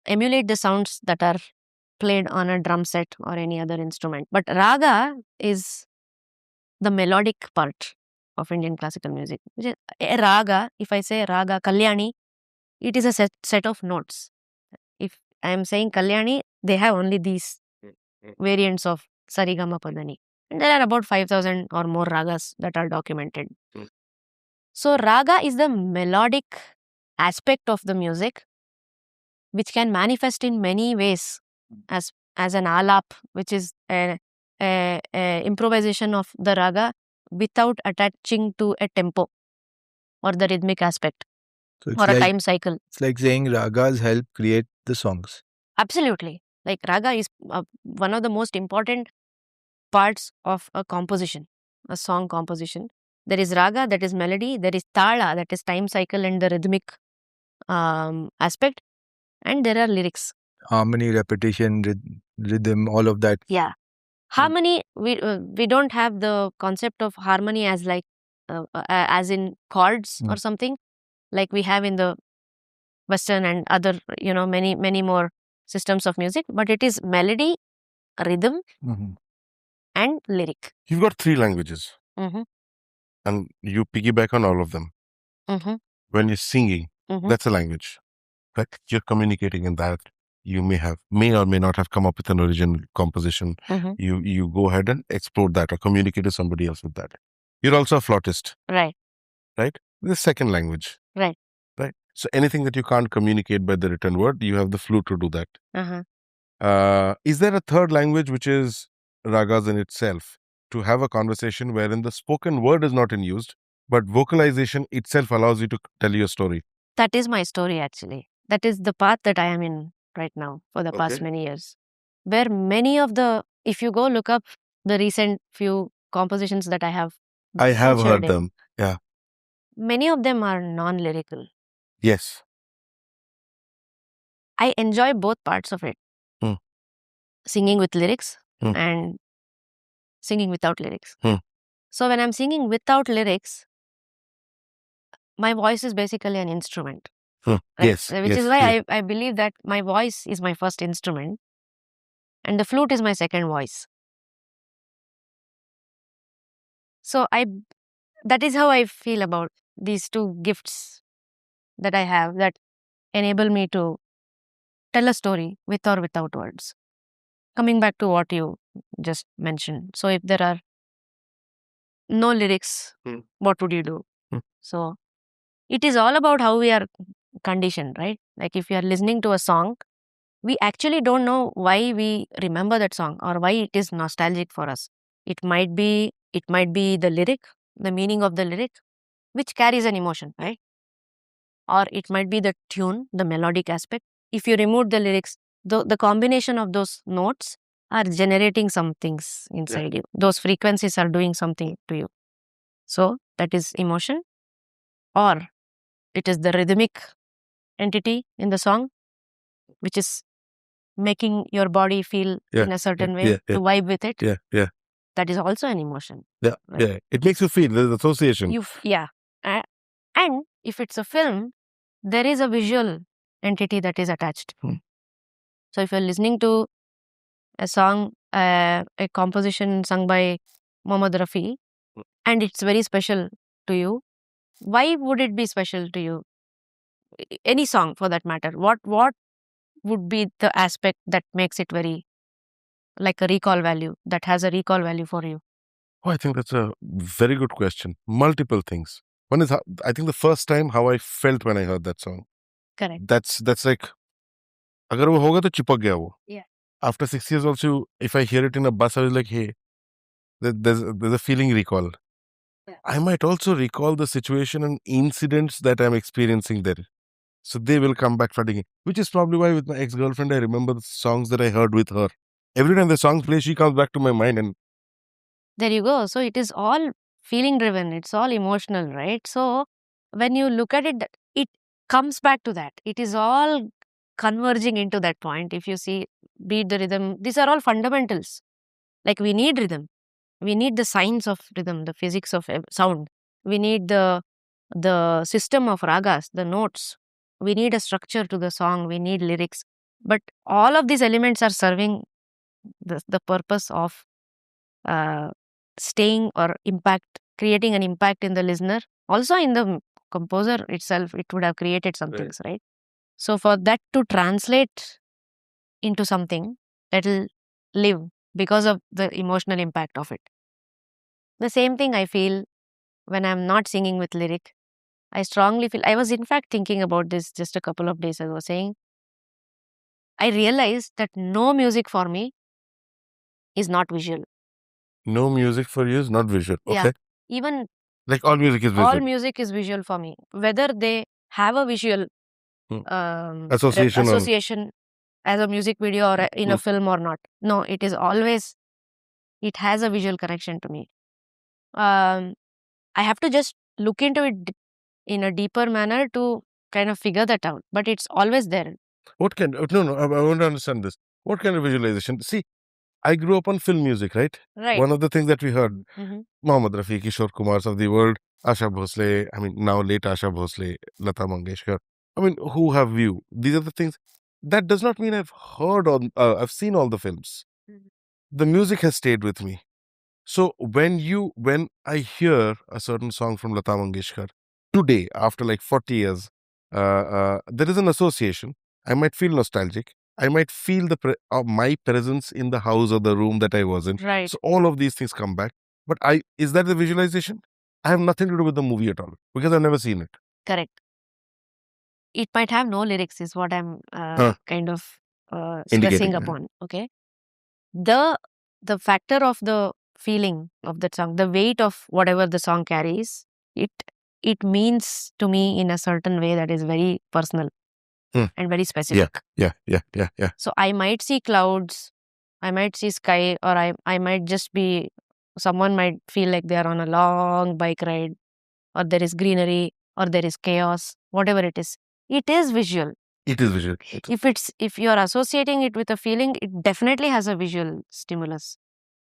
[SPEAKER 1] emulate the sounds that are played on a drum set or any other instrument. But raga is the melodic part of Indian classical music. A raga, if I say raga Kalyani, it is a set of notes. If I am saying Kalyani, they have only these variants of Sarigama Padani. And there are about 5,000 or more ragas that are documented. So raga is the melodic aspect of the music which can manifest in many ways as an alap, which is a improvisation of the raga without attaching to a tempo or the rhythmic aspect or a time cycle.
[SPEAKER 2] It's like saying ragas help create the songs.
[SPEAKER 1] Absolutely. Like raga is one of the most important parts of a composition, a song composition. There is raga, that is melody. There is tala, that is time cycle and the rhythmic aspect. And there are lyrics.
[SPEAKER 2] Harmony, repetition, rhythm, all of that.
[SPEAKER 1] Yeah. Harmony, we don't have the concept of harmony as like, as in chords or something like we have in the Western and other, many, many more systems of music. But it is melody, rhythm, and lyric.
[SPEAKER 3] You've got 3 languages. And you piggyback on all of them. When you're singing, that's a language. Right? You're communicating in that. You may or may not have come up with an original composition. You go ahead and explore that or communicate to somebody else with that. You're also a flautist.
[SPEAKER 1] Right.
[SPEAKER 3] Right? The second language.
[SPEAKER 1] Right.
[SPEAKER 3] Right. So anything that you can't communicate by the written word, you have the flute to do that. Is there a third language which is ragas in itself? To have a conversation wherein the spoken word is not in use, but vocalization itself allows you to tell your story.
[SPEAKER 1] That is my story actually. That is the path that I am in right now for the past many years. Where many of if you go look up the recent few compositions that I have
[SPEAKER 3] heard them. Yeah.
[SPEAKER 1] Many of them are non-lyrical.
[SPEAKER 3] Yes.
[SPEAKER 1] I enjoy both parts of it. Singing with lyrics and singing without lyrics. So when I'm singing without lyrics, my voice is basically an instrument.
[SPEAKER 3] Right? Yes.
[SPEAKER 1] Which is why I believe that my voice is my first instrument and the flute is my second voice. So that is how I feel about these two gifts that I have that enable me to tell a story with or without words. Coming back to what you just mentioned. So if there are no lyrics, what would you do? So it is all about how we are conditioned, right? Like if you are listening to a song, we actually don't know why we remember that song or why it is nostalgic for us. It might be the lyric, the meaning of the lyric, which carries an emotion, right? Or it might be the tune, the melodic aspect. If you remove the lyrics, the combination of those notes are generating some things inside you. Those frequencies are doing something to you. So that is emotion, or it is the rhythmic entity in the song, which is making your body feel in a certain way to vibe with it. That is also an emotion.
[SPEAKER 3] Right? It makes you feel, there's association.
[SPEAKER 1] And if it's a film, there is a visual entity that is attached. So if you're listening to a song, a composition sung by Mohammad Rafi, and it's very special to you, why would it be special to you? Any song for that matter. What would be the aspect that makes it very like a recall value, that has a recall value for you?
[SPEAKER 3] Oh, I think that's a very good question. Multiple things. One is, I think the first time how I felt when I heard that song.
[SPEAKER 1] Correct.
[SPEAKER 3] That's like, अगर वो होगा तो चिपक गया वो.
[SPEAKER 1] Yeah.
[SPEAKER 3] After 6 years also, if I hear it in a bus, I was like, hey, there's a feeling recall.
[SPEAKER 1] Yeah.
[SPEAKER 3] I might also recall the situation and incidents that I'm experiencing there. So they will come back flooding, which is probably why with my ex-girlfriend, I remember the songs that I heard with her. Every time the songs play, she comes back to my mind. And
[SPEAKER 1] there you go. So it is all feeling driven. It's all emotional, right? So when you look at it, it comes back to that. It is all converging into that point. If you see, beat the rhythm, these are all fundamentals. Like we need rhythm. We need the science of rhythm, the physics of sound. We need the system of ragas, the notes. We need a structure to the song. We need lyrics. But all of these elements are serving the purpose of staying or creating an impact in the listener. Also in the composer itself, it would have created some things, right? So for that to translate into something that will live because of the emotional impact of it. The same thing I feel when I'm not singing with lyric. I strongly feel, I was in fact thinking about this just a couple of days ago, saying, I realized that no music for me is not visual.
[SPEAKER 3] no music for you is not visual. Okay.
[SPEAKER 1] Yeah. Even
[SPEAKER 3] like all music is visual.
[SPEAKER 1] All music is visual for me. Whether they have a visual association as a music video or in a film or not. No, it is always, it has a visual connection to me. I have to just look into it in a deeper manner to kind of figure that out. But it's always there.
[SPEAKER 3] What kind? No, I want to understand this. What kind of visualization? See, I grew up on film music, right?
[SPEAKER 1] Right.
[SPEAKER 3] One of the things that we heard, Mohammad Rafi, Kishore Kumars of the world, Asha Bhosle, I mean, now late Asha Bhosle, Lata Mangeshkar. I mean, who have you? These are the things. That does not mean I've heard on, I've seen all the films. The music has stayed with me. So when I hear a certain song from Lata Mangeshkar today, after like 40 years, there is an association. I might feel nostalgic. I might feel my presence in the house or the room that I was in.
[SPEAKER 1] Right.
[SPEAKER 3] So all of these things come back. But is that the visualization? I have nothing to do with the movie at all because I've never seen it.
[SPEAKER 1] Correct. It might have no lyrics, is what I'm kind of stressing upon. Okay. The factor of the feeling of that song, the weight of whatever the song carries, it means to me in a certain way that is very personal and very specific.
[SPEAKER 3] Yeah.
[SPEAKER 1] So I might see clouds, I might see sky, or I might just be, someone might feel like they are on a long bike ride, or there is greenery, or there is chaos, whatever it is. It is visual.
[SPEAKER 3] It is visual.
[SPEAKER 1] If you are associating it with a feeling, it definitely has a visual stimulus.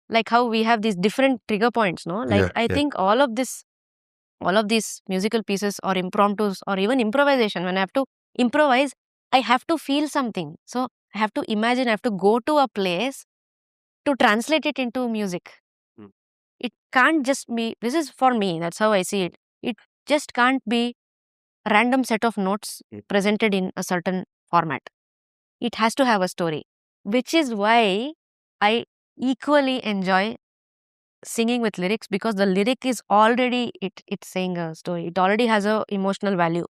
[SPEAKER 1] Like how we have these different trigger points, no? Like I think all of these musical pieces or impromptus or even improvisation, when I have to improvise, I have to feel something. So I have to imagine, I have to go to a place to translate it into music. It can't just be, this is for me, that's how I see it. It just can't be a random set of notes presented in a certain format. It has to have a story, which is why I equally enjoy singing with lyrics, because the lyric is already, it's saying a story. It already has a emotional value.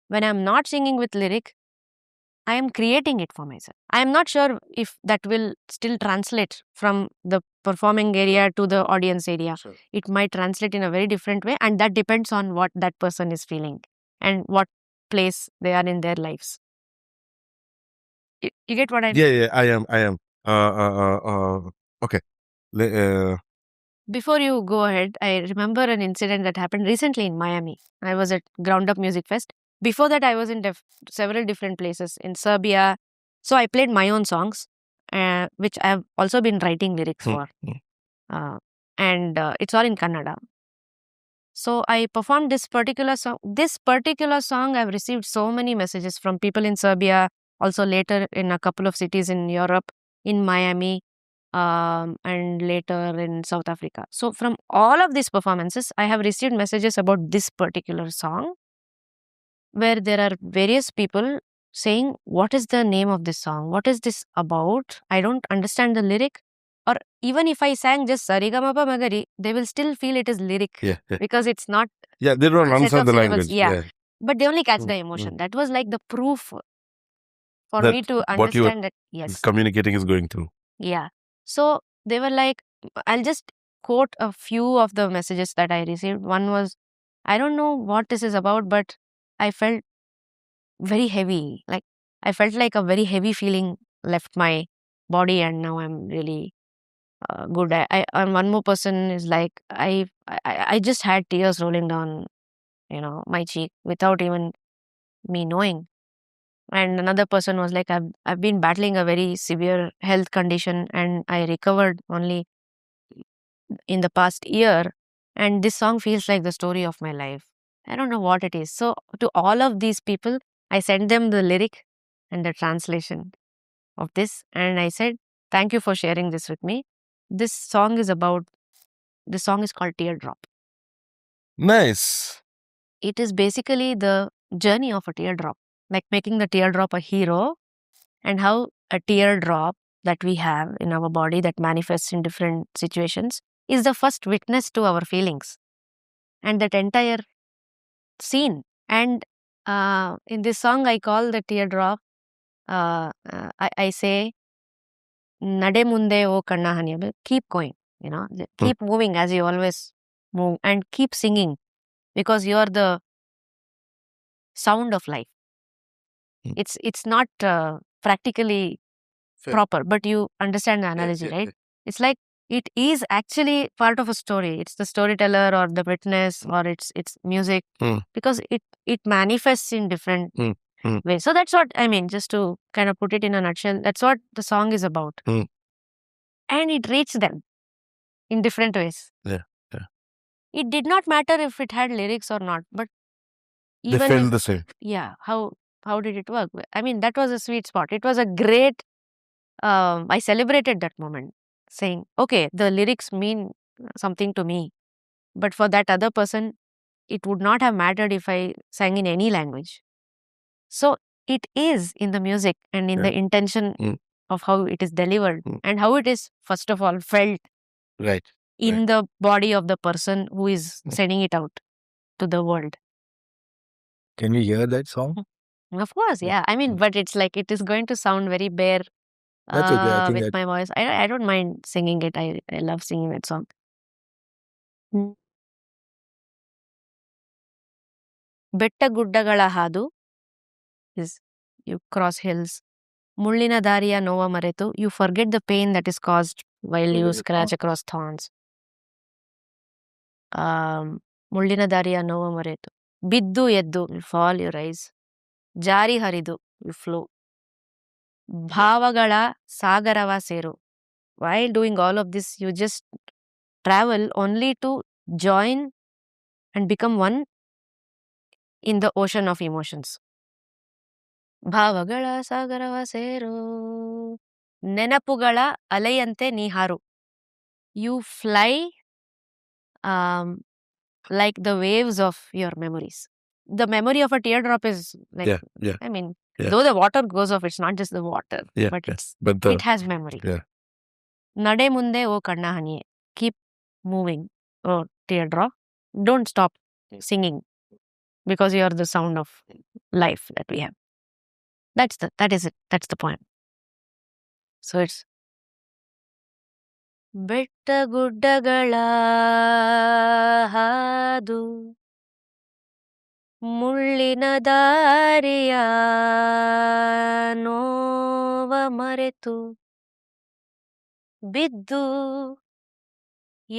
[SPEAKER 1] When I'm not singing with lyric, I am creating it for myself. I am not sure if that will still translate from the performing area to the audience area. Sure. It might translate in a very different way, and that depends on what that person is feeling and what place they are in their lives. You get what I mean?
[SPEAKER 3] Yeah, I am. Okay.
[SPEAKER 1] Before you go ahead, I remember an incident that happened recently in Miami. I was at Ground Up Music Fest. Before that, I was in several different places in Serbia. So I played my own songs, which I have also been writing lyrics for. And it's all in Kannada. So I performed this particular song. This particular song, I've received so many messages from people in Serbia, also later in a couple of cities in Europe, in Miami, and later in South Africa. So from all of these performances, I have received messages about this particular song, where there are various people saying, what is the name of this song? What is this about? I don't understand the lyric. or even if I sang just Sarigama Magari, they will still feel it is lyric.
[SPEAKER 3] Yeah.
[SPEAKER 1] Because it's not.
[SPEAKER 3] Yeah, they don't
[SPEAKER 1] set
[SPEAKER 3] understand
[SPEAKER 1] of
[SPEAKER 3] the
[SPEAKER 1] syllables.
[SPEAKER 3] language.
[SPEAKER 1] Yeah. But they only catch the emotion. That was like the proof for
[SPEAKER 3] That
[SPEAKER 1] me to
[SPEAKER 3] what you are
[SPEAKER 1] understand that, yes.
[SPEAKER 3] communicating is going through.
[SPEAKER 1] Yeah. So they were like, I'll just quote a few of the messages that I received. One was, I don't know what this is about, but I felt very heavy. Like, I felt like a very heavy feeling left my body, and now I'm really good. And one more person is like, I just had tears rolling down, my cheek without even me knowing. And another person was like, I've been battling a very severe health condition, and I recovered only in the past year. And this song feels like the story of my life. I don't know what it is. So to all of these people, I sent them the lyric and the translation of this. And I said, thank you for sharing this with me. This song is called Teardrop.
[SPEAKER 3] Nice.
[SPEAKER 1] It is basically the journey of a teardrop, like making the teardrop a hero, and how a teardrop that we have in our body that manifests in different situations is the first witness to our feelings and that entire scene. And in this song, I call the teardrop, I say, Nade munde o kanna haniya, keep going, keep moving as you always move, and keep singing, because you are the sound of life. It's not practically proper, but you understand the analogy, right? It's like it is actually part of a story. It's the storyteller or the witness, or it's music, because it manifests in different ways. So that's what I mean, just to kind of put it in a nutshell. That's what the song is about. And it reached them in different ways.
[SPEAKER 3] Yeah.
[SPEAKER 1] It did not matter if it had lyrics or not, but
[SPEAKER 3] They
[SPEAKER 1] even
[SPEAKER 3] felt the same.
[SPEAKER 1] yeah, how did it work? I mean, that was a sweet spot. It was a great I celebrated that moment, saying, okay, the lyrics mean something to me, but for that other person, it would not have mattered if I sang in any language. So it is in the music and in the intention of how it is delivered and how it is, first of all, felt in the body of the person who is sending it out to the world.
[SPEAKER 2] Can we hear that song?
[SPEAKER 1] Of course, yeah. I mean, but it's like it is going to sound very bare
[SPEAKER 2] That's okay. I think
[SPEAKER 1] with my voice. I don't mind singing it. I love singing that song. ಬೆಟ್ಟ ಗುಡ್ಡಗಳ ಹಾದು is you cross hills. ಮುಳ್ಳಿನ ದಾರಿಯ ನೋವ ಮರೆತು, you forget the pain that is caused while you scratch across thorns. ಮುಳ್ಳಿನ ದಾರಿಯ ನೋವ ಮರೆತು, ಬಿದ್ದು ಎದ್ದು, you fall, you rise. ಜಾರಿ ಹರಿದು, you flow. ಭಾವಗಳ ಸಾಗರವ ಸೇರು. While doing all of this, you just travel only to join and become one in the ocean of emotions. ಭಾವಗಳ ಸಾಗರವ ಸೇರು, ನೆನಪುಗಳ ಅಲೆಯಂತೆ ನೀ ಹಾರು. You fly like the waves of your memories. The memory of a teardrop is like, I mean, though the water goes off, it's not just the water, but it has memory. ನಡೆ ಮುಂದೆ ಓ ಕಣ್ಣ ಹನಿಯೇ, keep moving, oh teardrop, don't stop singing, because you are the sound of life that we have. That is it. That's the point. So it's ಬೆಟ್ಟ ಗುಡ್ಡಗಳ ಹಾದು, ಮುಳ್ಳಿನ ದಾರಿಯ ನೋವ ಮರೆತು, ಬಿದ್ದು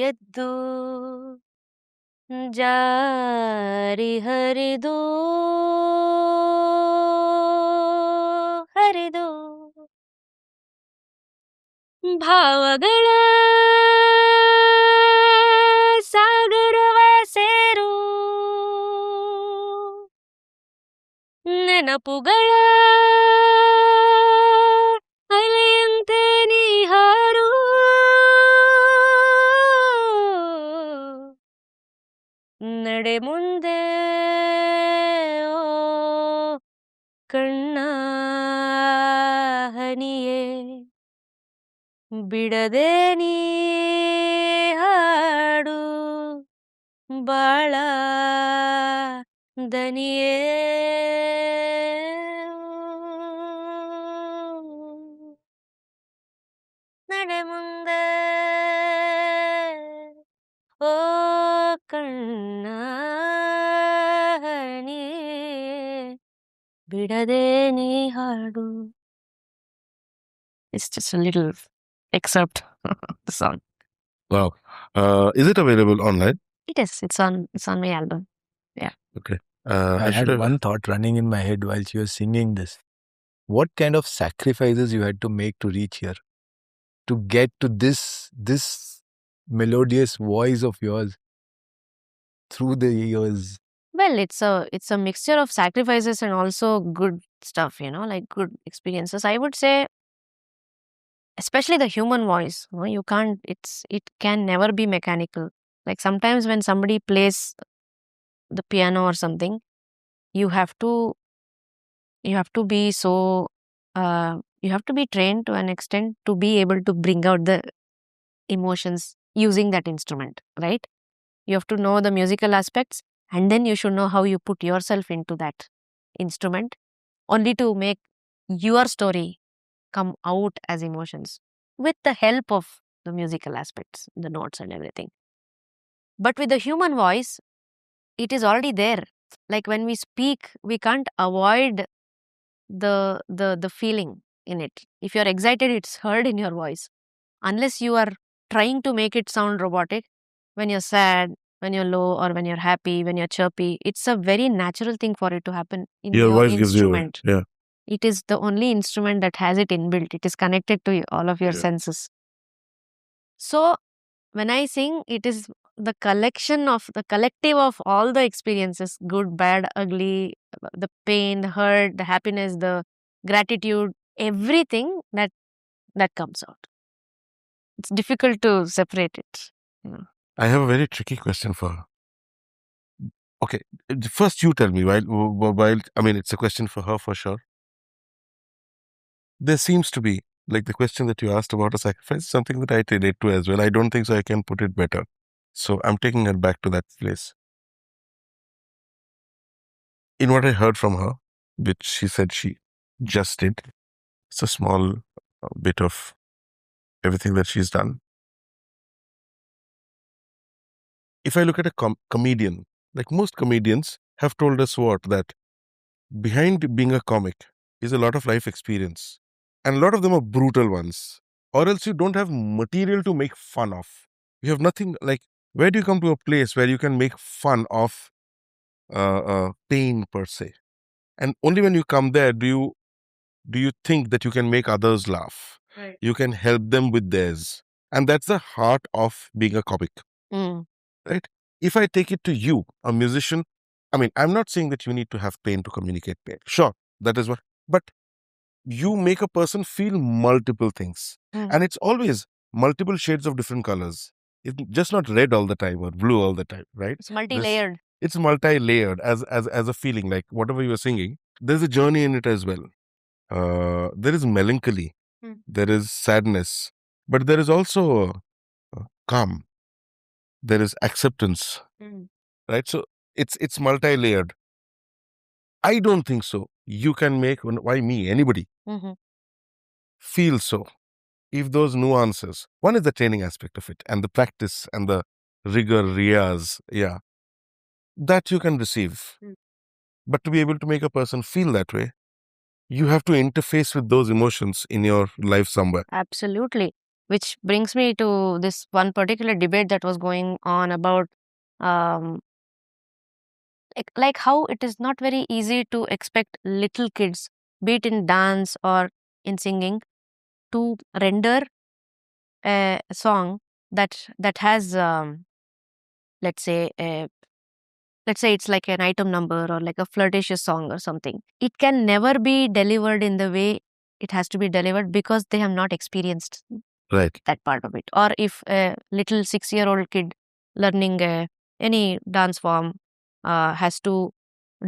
[SPEAKER 1] ಎದ್ದು, ಜಾರಿ ಹರಿದು ಭಾವಗಳ ಸಾಗರವ ಸೇರು, ನೆನಪುಗಳ ಅಲೆಯಂತೆ ನೀ ಹಾರು. ನಡೆ ಮುಂದೆ ಓ ಕಣ್ಣ ಹನಿಯೇ, ಬಿಡದೆ ನೀ ಹಾಡು ಬಾಳ ದನಿಯೇ ನಡೆ ಮುಂದೆ ಓ ಕಣ್ಣ ನೀ ಬಿಡದೆ ನೀ ಹಾಡು. It's just a little excerpt of the song.
[SPEAKER 3] Wow. Is it available online?
[SPEAKER 1] It is. It's on my album. Yeah.
[SPEAKER 3] Okay.
[SPEAKER 2] I had one thought running in my head while she was singing this. What kind of sacrifices you had to make to reach here, to get to this melodious voice of yours through the years?
[SPEAKER 1] Well, it's a mixture of sacrifices and also good stuff, like good experiences. I would say, especially the human voice, you can't, it can never be mechanical. Like sometimes when somebody plays the piano or something, you have to be so you have to be trained to an extent to be able to bring out the emotions using that instrument, right? You have to know the musical aspects, and then you should know how you put yourself into that instrument, only to make your story come out as emotions with the help of the musical aspects, the notes and everything. But with the human voice, it is already there. Like when we speak, we can't avoid the feeling in it. If you're excited, it's heard in your voice. Unless you are trying to make it sound robotic, when you're sad, when you're low, or when you're happy, when you're chirpy, it's a very natural thing for it to happen in
[SPEAKER 3] Your
[SPEAKER 1] your
[SPEAKER 3] voice gives you,
[SPEAKER 1] instrument.
[SPEAKER 3] yeah.
[SPEAKER 1] It is the only instrument that has it inbuilt. It is connected to all of your senses. So when I sing, it is the collective of all the experiences, good, bad, ugly, the pain, the hurt, the happiness, the gratitude, everything that comes out. It's difficult to separate it.
[SPEAKER 3] I have a very tricky question for her. Okay, first you tell me, while I mean, it's a question for her for sure. There seems to be, like the question that you asked about a sacrifice, something that I relate to as well. I don't think so I can put it better. So I'm taking her back to that place. In what I heard from her, which she said she just did, it's a small bit of everything that she's done. If I look at a comedian, like most comedians have told us that behind being a comic is a lot of life experience. And a lot of them are brutal ones. Or else you don't have material to make fun of. You have nothing, like, where do you come to a place where you can make fun of pain per se? And only when you come there do you think that you can make others laugh.
[SPEAKER 1] Right.
[SPEAKER 3] You can help them with theirs. And that's the heart of being a comic. Right? If I take it to you, a musician, I mean, I'm not saying that you need to have pain to communicate pain. Sure, that is what. But you make a person feel multiple things. And it's always multiple shades of different colors. It's just not red all the time or blue all the time, right?
[SPEAKER 1] It's multi-layered.
[SPEAKER 3] It's multi-layered as a feeling, like whatever you're singing, there's a journey in it as well. There is melancholy, there is sadness, but there is also calm. There is acceptance, right? So it's multi-layered. I don't think so. You can make, why me, anybody, feel so. If those nuances, one is the training aspect of it and the practice and the rigor, riyaz, yeah, that you can receive. But to be able to make a person feel that way, you have to interface with those emotions in your life somewhere.
[SPEAKER 1] Absolutely. Which brings me to this one particular debate that was going on about like how it is not very easy to expect little kids, be it in dance or in singing, to render a song that has let's say it's like an item number or like a flirtatious song or something. It can never be delivered in the way it has to be delivered because they have not experienced that part of it. Or if a little 6-year-old kid learning any dance form has to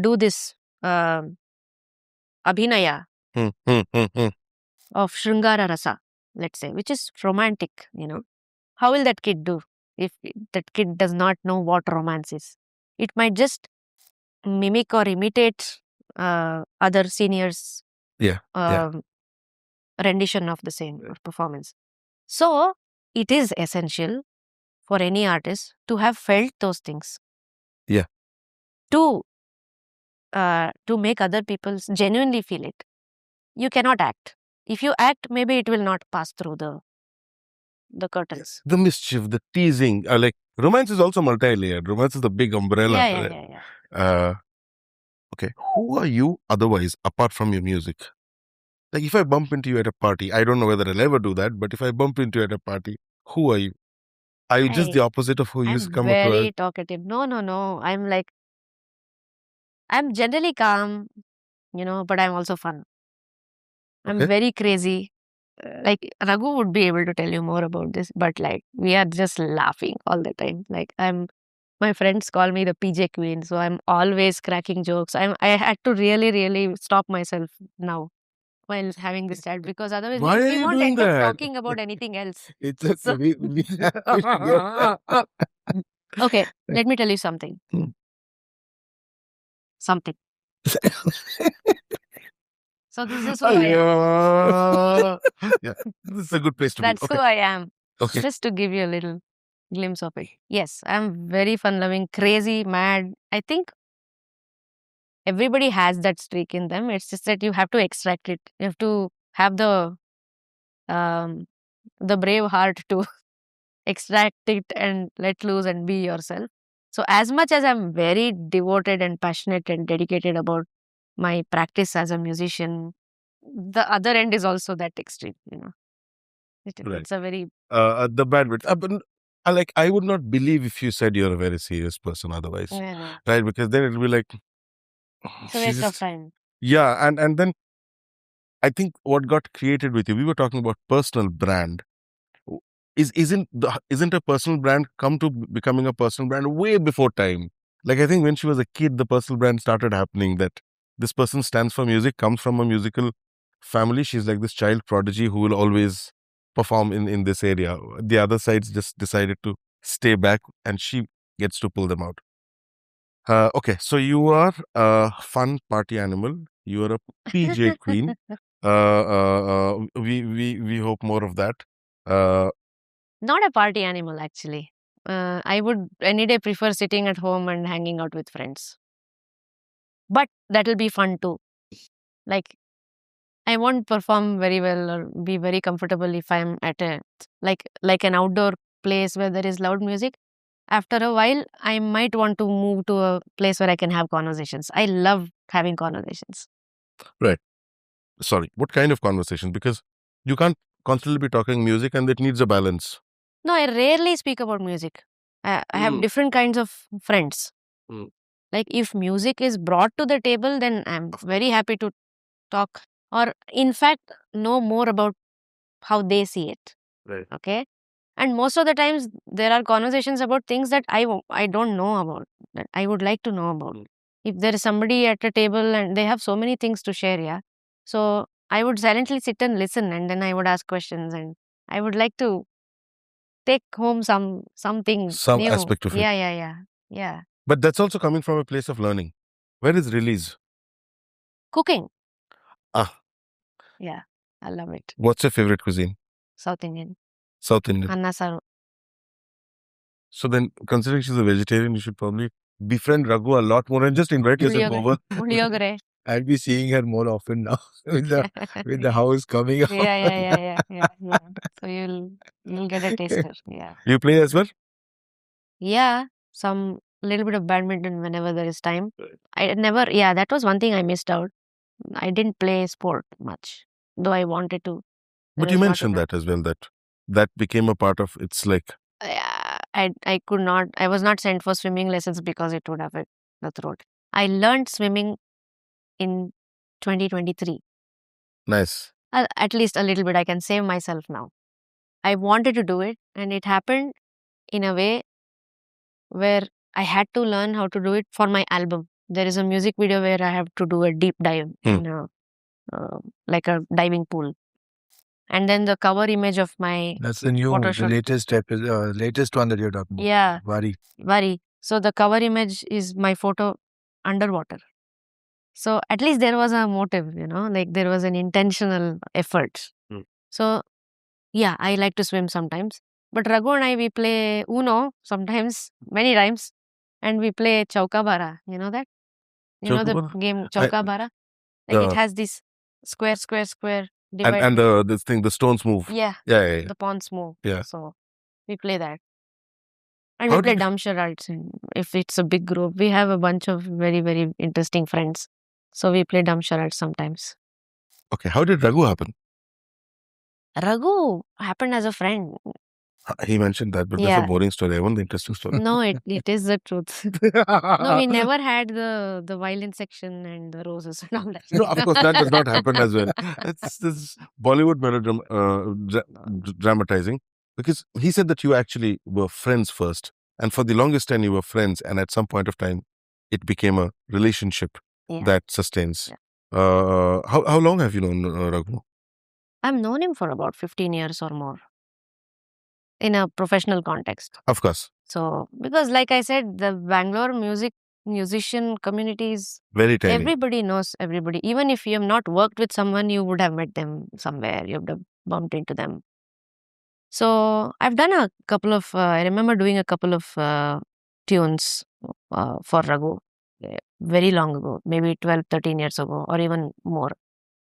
[SPEAKER 1] do this abhinaya of Shringara Rasa, let's say, which is romantic, how will that kid do if that kid does not know what romance is? It might just mimic or imitate other seniors'
[SPEAKER 3] Yeah.
[SPEAKER 1] rendition of the same performance. So it is essential for any artist to have felt those things.
[SPEAKER 3] Yeah.
[SPEAKER 1] To make other people genuinely feel it. You cannot act. If you act, maybe it will not pass through the curtains.
[SPEAKER 3] The mischief, the teasing, like romance is also multi-layered. Romance is the big umbrella.
[SPEAKER 1] Yeah.
[SPEAKER 3] Okay, who are you otherwise apart from your music? Like if I bump into you at a party, I don't know whether I'll ever do that, but if I bump into you at a party, who are you? Are you just the opposite of who you come across?
[SPEAKER 1] I'm very talkative. No. I'm generally calm, but I'm also fun. I'm very crazy. Like Raghu would be able to tell you more about this, but like we are just laughing all the time. Like my friends call me the PJ Queen, so I'm always cracking jokes. I had to really, really stop myself now while having this chat, because otherwise we won't end up talking about anything else.
[SPEAKER 3] It's okay.
[SPEAKER 1] Okay, let me tell you something. Something. So this is who I am.
[SPEAKER 3] Yeah, this is a good place to be.
[SPEAKER 1] That's who I am.
[SPEAKER 3] Okay.
[SPEAKER 1] Just to give you a little glimpse of it. Yes, I'm very fun-loving, crazy, mad. I think everybody has that streak in them. It's just that you have to extract it. You have to have the brave heart to extract it and let loose and be yourself. So as much as I'm very devoted and passionate and dedicated about my practice as a musician, the other end is also that extreme, It's a very
[SPEAKER 3] the bad bit. But I would not believe if you said you're a very serious person otherwise, right? Because then it'll be like
[SPEAKER 1] it's a waste of time.
[SPEAKER 3] Yeah, and then I think what got created with you, we were talking about personal brand. Isn't a personal brand come to becoming a personal brand way before time? Like I think when she was a kid, the personal brand started happening, that this person stands for music, comes from a musical family. She's like this child prodigy who will always perform in this area. The other sides just decided to stay back, and she gets to pull them out. Okay, so you are a fun party animal. You are a PJ queen. We hope more of that.
[SPEAKER 1] Not a party animal, actually. I would any day prefer sitting at home and hanging out with friends. But that'll be fun too. Like, I won't perform very well or be very comfortable if I'm at a like an outdoor place where there is loud music. After a while, I might want to move to a place where I can have conversations. I love having conversations.
[SPEAKER 3] Right. Sorry, what kind of conversations? Because you can't constantly be talking music, and it needs a balance.
[SPEAKER 1] No, I rarely speak about music. I have different kinds of friends. Like if music is brought to the table, then I'm very happy to talk, or in fact know more about how they see it.
[SPEAKER 3] Right.
[SPEAKER 1] Okay. And most of the times there are conversations about things that I don't know about, that I would like to know about. If there is somebody at a table and they have so many things to share, yeah. So I would silently sit and listen, and then I would ask questions, and I would like to take home something
[SPEAKER 3] Some
[SPEAKER 1] new.
[SPEAKER 3] aspect of it.
[SPEAKER 1] Yeah.
[SPEAKER 3] But that's also coming from a place of learning. Where is release?
[SPEAKER 1] Cooking.
[SPEAKER 3] Ah.
[SPEAKER 1] Yeah, I love it.
[SPEAKER 3] What's your favorite cuisine?
[SPEAKER 1] South Indian.
[SPEAKER 3] South Indian.
[SPEAKER 1] Anna saru.
[SPEAKER 3] So then, considering she's a vegetarian, you should probably befriend Raghu a lot more and just invite yourself over.
[SPEAKER 1] Puliogare.
[SPEAKER 2] I'll be seeing her more often now with the house coming up.
[SPEAKER 1] Yeah. So you'll get a taster. Yeah.
[SPEAKER 3] You play as well?
[SPEAKER 1] Yeah, some little bit of badminton whenever there is time. That was one thing I missed out. I didn't play sport much, though I wanted to.
[SPEAKER 3] But you mentioned that as well, that became a part of, it's like...
[SPEAKER 1] I could not, I was not sent for swimming lessons because it would affect the throat. I learned swimming in 2023.
[SPEAKER 3] Nice.
[SPEAKER 1] At least a little bit. I can save myself now. I wanted to do it, and it happened in a way where I had to learn how to do it for my album. There is a music video where I have to do a deep dive in like a diving pool. And then the cover image of my
[SPEAKER 2] That's the
[SPEAKER 1] photo shoot.
[SPEAKER 2] latest one that you're talking about.
[SPEAKER 1] Yeah.
[SPEAKER 2] Vari.
[SPEAKER 1] So the cover image is my photo underwater. So at least there was a motive, like there was an intentional effort. So yeah, I like to swim sometimes. But Raghu and I, we play Uno sometimes, many times. And we play Chauka Bara. You know that? You know the game Chauka Bara? Like it has this square, divide.
[SPEAKER 3] And this thing, the stones move.
[SPEAKER 1] Yeah.
[SPEAKER 3] Yeah.
[SPEAKER 1] The pawns move.
[SPEAKER 3] Yeah.
[SPEAKER 1] So we play that. And we play dumb charades. If it's a big group, we have a bunch of very, very interesting friends. So we play dumb charades sometimes.
[SPEAKER 3] Okay, how did Raghu happen?
[SPEAKER 1] Raghu happened as a friend.
[SPEAKER 3] He mentioned that, but that's a boring story. I want the interesting story.
[SPEAKER 1] No, it is the truth. No, we never had the violin section and the roses and all that.
[SPEAKER 3] No, of course, that does not happen as well. It's this Bollywood dramatizing, because he said that you actually were friends first, and for the longest time you were friends, and at some point of time, it became a relationship that sustains. Yeah. How long have you known Raghu?
[SPEAKER 1] I've known him for about 15 years or more in a professional context.
[SPEAKER 3] Of course.
[SPEAKER 1] So, because like I said, the Bangalore musician community is
[SPEAKER 3] very tiny.
[SPEAKER 1] Everybody knows everybody. Even if you have not worked with someone, you would have met them somewhere. You would have bumped into them. So, I've done a couple of, I remember doing a couple of tunes for Raghu very long ago, maybe 12, 13 years ago, or even more.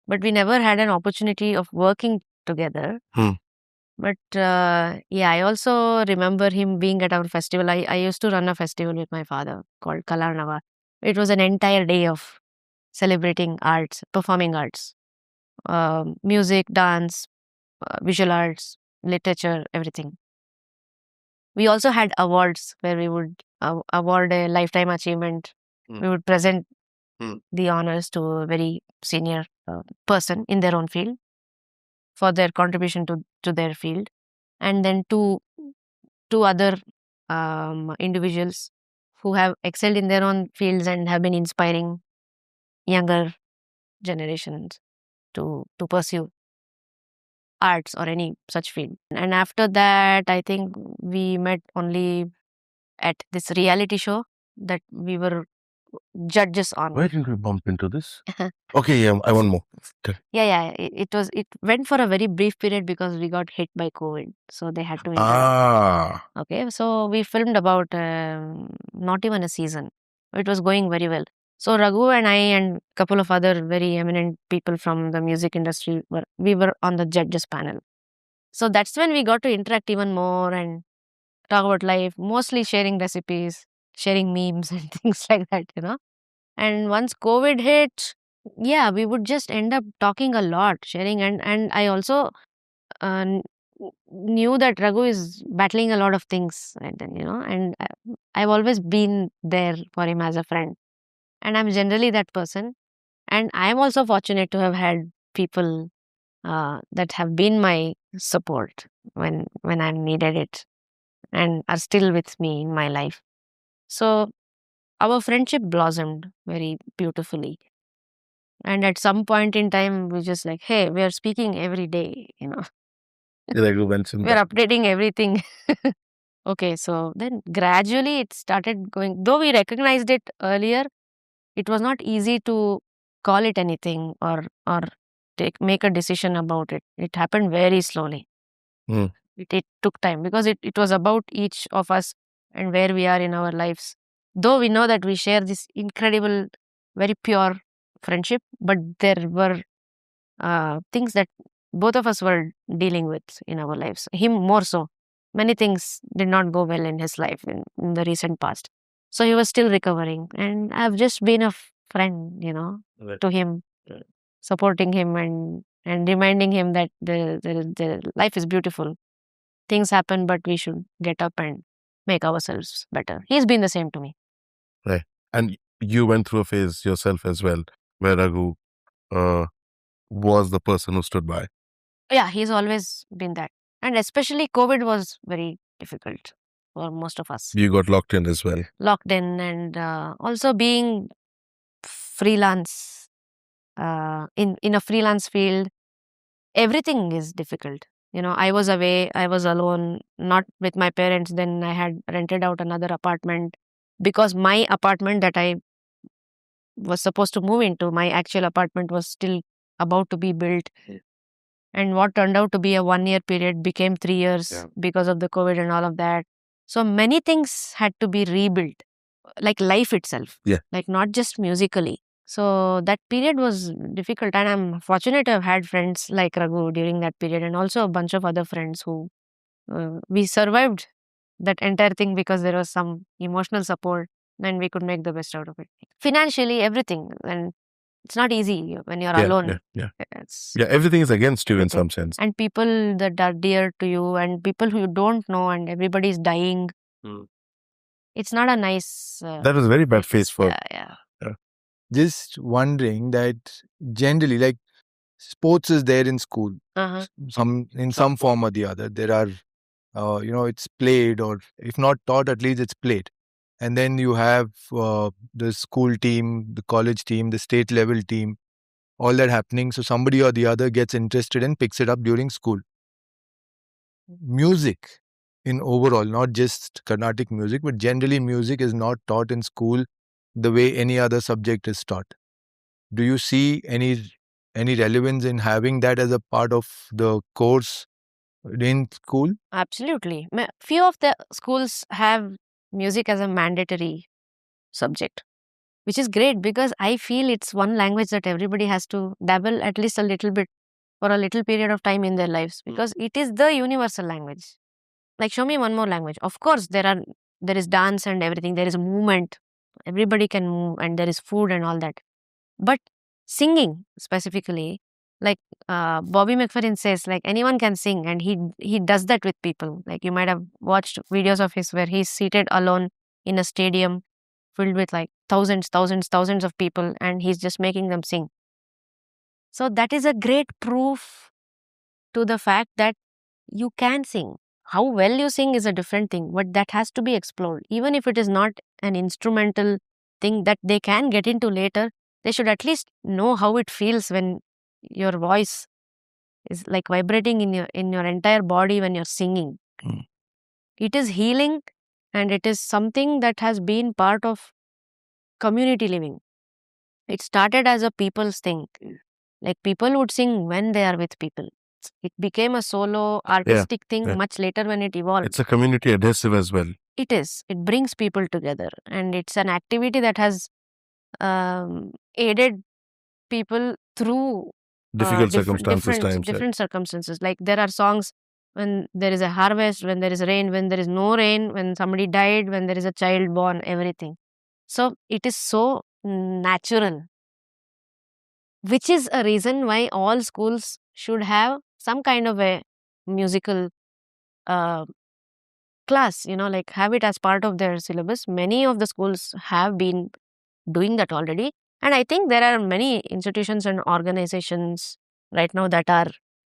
[SPEAKER 1] But we never had an opportunity of working together. But yeah, I also remember him being at our festival. I used to run a festival with my father called Kalarnava. It was an entire day of celebrating arts, performing arts, music, dance, visual arts, literature, everything. We also had awards where we would award a lifetime achievement. We would present the honors to a very senior person in their own field for their contribution to their field. And then two other individuals who have excelled in their own fields and have been inspiring younger generations to pursue arts or any such field. And after that, I think we met only at this reality show that we were judges on.
[SPEAKER 3] Why didn't we bump into this? Okay, yeah, I want more.
[SPEAKER 1] Yeah. It went for a very brief period because we got hit by COVID, so they had to
[SPEAKER 3] interrupt.
[SPEAKER 1] Okay, so we filmed about not even a season. It was going very well. So Raghu and I and a couple of other very eminent people from the music industry we were on the judges panel. So that's when we got to interact even more and talk about life, mostly sharing recipes, sharing memes and things like that, And once COVID hit, yeah, we would just end up talking a lot, sharing. And I also knew that Raghu is battling a lot of things, and then, and I've always been there for him as a friend. And I'm generally that person. And I'm also fortunate to have had people that have been my support when I needed it and are still with me in my life. So our friendship blossomed very beautifully. And at some point in time, we just like, hey, we are speaking every day,
[SPEAKER 3] Like you mentioned
[SPEAKER 1] we're updating everything. Okay, so then gradually it started going, though we recognized it earlier, it was not easy to call it anything or make a decision about it. It happened very slowly. It took time because it was about each of us and where we are in our lives. Though we know that we share this incredible, very pure friendship, but there were things that both of us were dealing with in our lives. Him more so. Many things did not go well in his life in the recent past. So he was still recovering. And I've just been a friend, to him, supporting him and reminding him that the life is beautiful. Things happen, but we should get up and make ourselves better. He's been the same to me.
[SPEAKER 3] Right. And you went through a phase yourself as well, where Raghu was the person who stood by.
[SPEAKER 1] Yeah, he's always been that. And especially COVID was very difficult for most of us.
[SPEAKER 3] You got locked in as well.
[SPEAKER 1] Locked in and also being freelance, in a freelance field, everything is difficult. I was away, I was alone, not with my parents. Then I had rented out another apartment because my apartment that I was supposed to move into, my actual apartment, was still about to be built. And what turned out to be a 1 year period became 3 years because of the COVID and all of that. So many things had to be rebuilt, like life itself, like not just musically. So that period was difficult, and I'm fortunate to have had friends like Raghu during that period, and also a bunch of other friends who we survived that entire thing because there was some emotional support, and we could make the best out of it. Financially, everything, and it's not easy when you're alone.
[SPEAKER 3] Everything is against you in some sense.
[SPEAKER 1] And people that are dear to you, and people who you don't know, and everybody's dying. It's not a nice.
[SPEAKER 3] That was a very bad phase for.
[SPEAKER 1] Yeah.
[SPEAKER 2] Just wondering that generally, like, sports is there in school, some form or the other. There are, it's played, or if not taught, at least it's played. And then you have the school team, the college team, the state level team, all that happening. So somebody or the other gets interested and picks it up during school. Music in overall, not just Carnatic music, but generally music is not taught in school the way any other subject is taught. Do you see any relevance in having that as a part of the course in school?
[SPEAKER 1] Absolutely. Few of the schools have music as a mandatory subject, which is great because I feel it's one language that everybody has to dabble at least a little bit for a little period of time in their lives, because it is the universal language. Like, show me one more language. Of course, there is dance and everything. There is a movement. Everybody can move, and there is food and all that. But singing specifically, like Bobby McFerrin says, like, anyone can sing, and he does that with people. Like, you might have watched videos of his where he's seated alone in a stadium filled with like thousands of people, and he's just making them sing. So that is a great proof to the fact that you can sing. How well you sing is a different thing, but that has to be explored. Even if it is not an instrumental thing that they can get into later, they should at least know how it feels when your voice is like vibrating in your entire body when you're singing. It is healing, and it is something that has been part of community living. It started as a people's thing. Like, people would sing when they are with people. It became a solo artistic thing much later when it evolved.
[SPEAKER 3] It's a community adhesive as well.
[SPEAKER 1] It is. It brings people together, and it's an activity that has aided people through
[SPEAKER 3] difficult
[SPEAKER 1] circumstances. Like, there are songs when there is a harvest, when there is rain, when there is no rain, when somebody died, when there is a child born, everything. So it is so natural, which is a reason why all schools should have some kind of a musical class, like have it as part of their syllabus. Many of the schools have been doing that already. And I think there are many institutions and organizations right now that are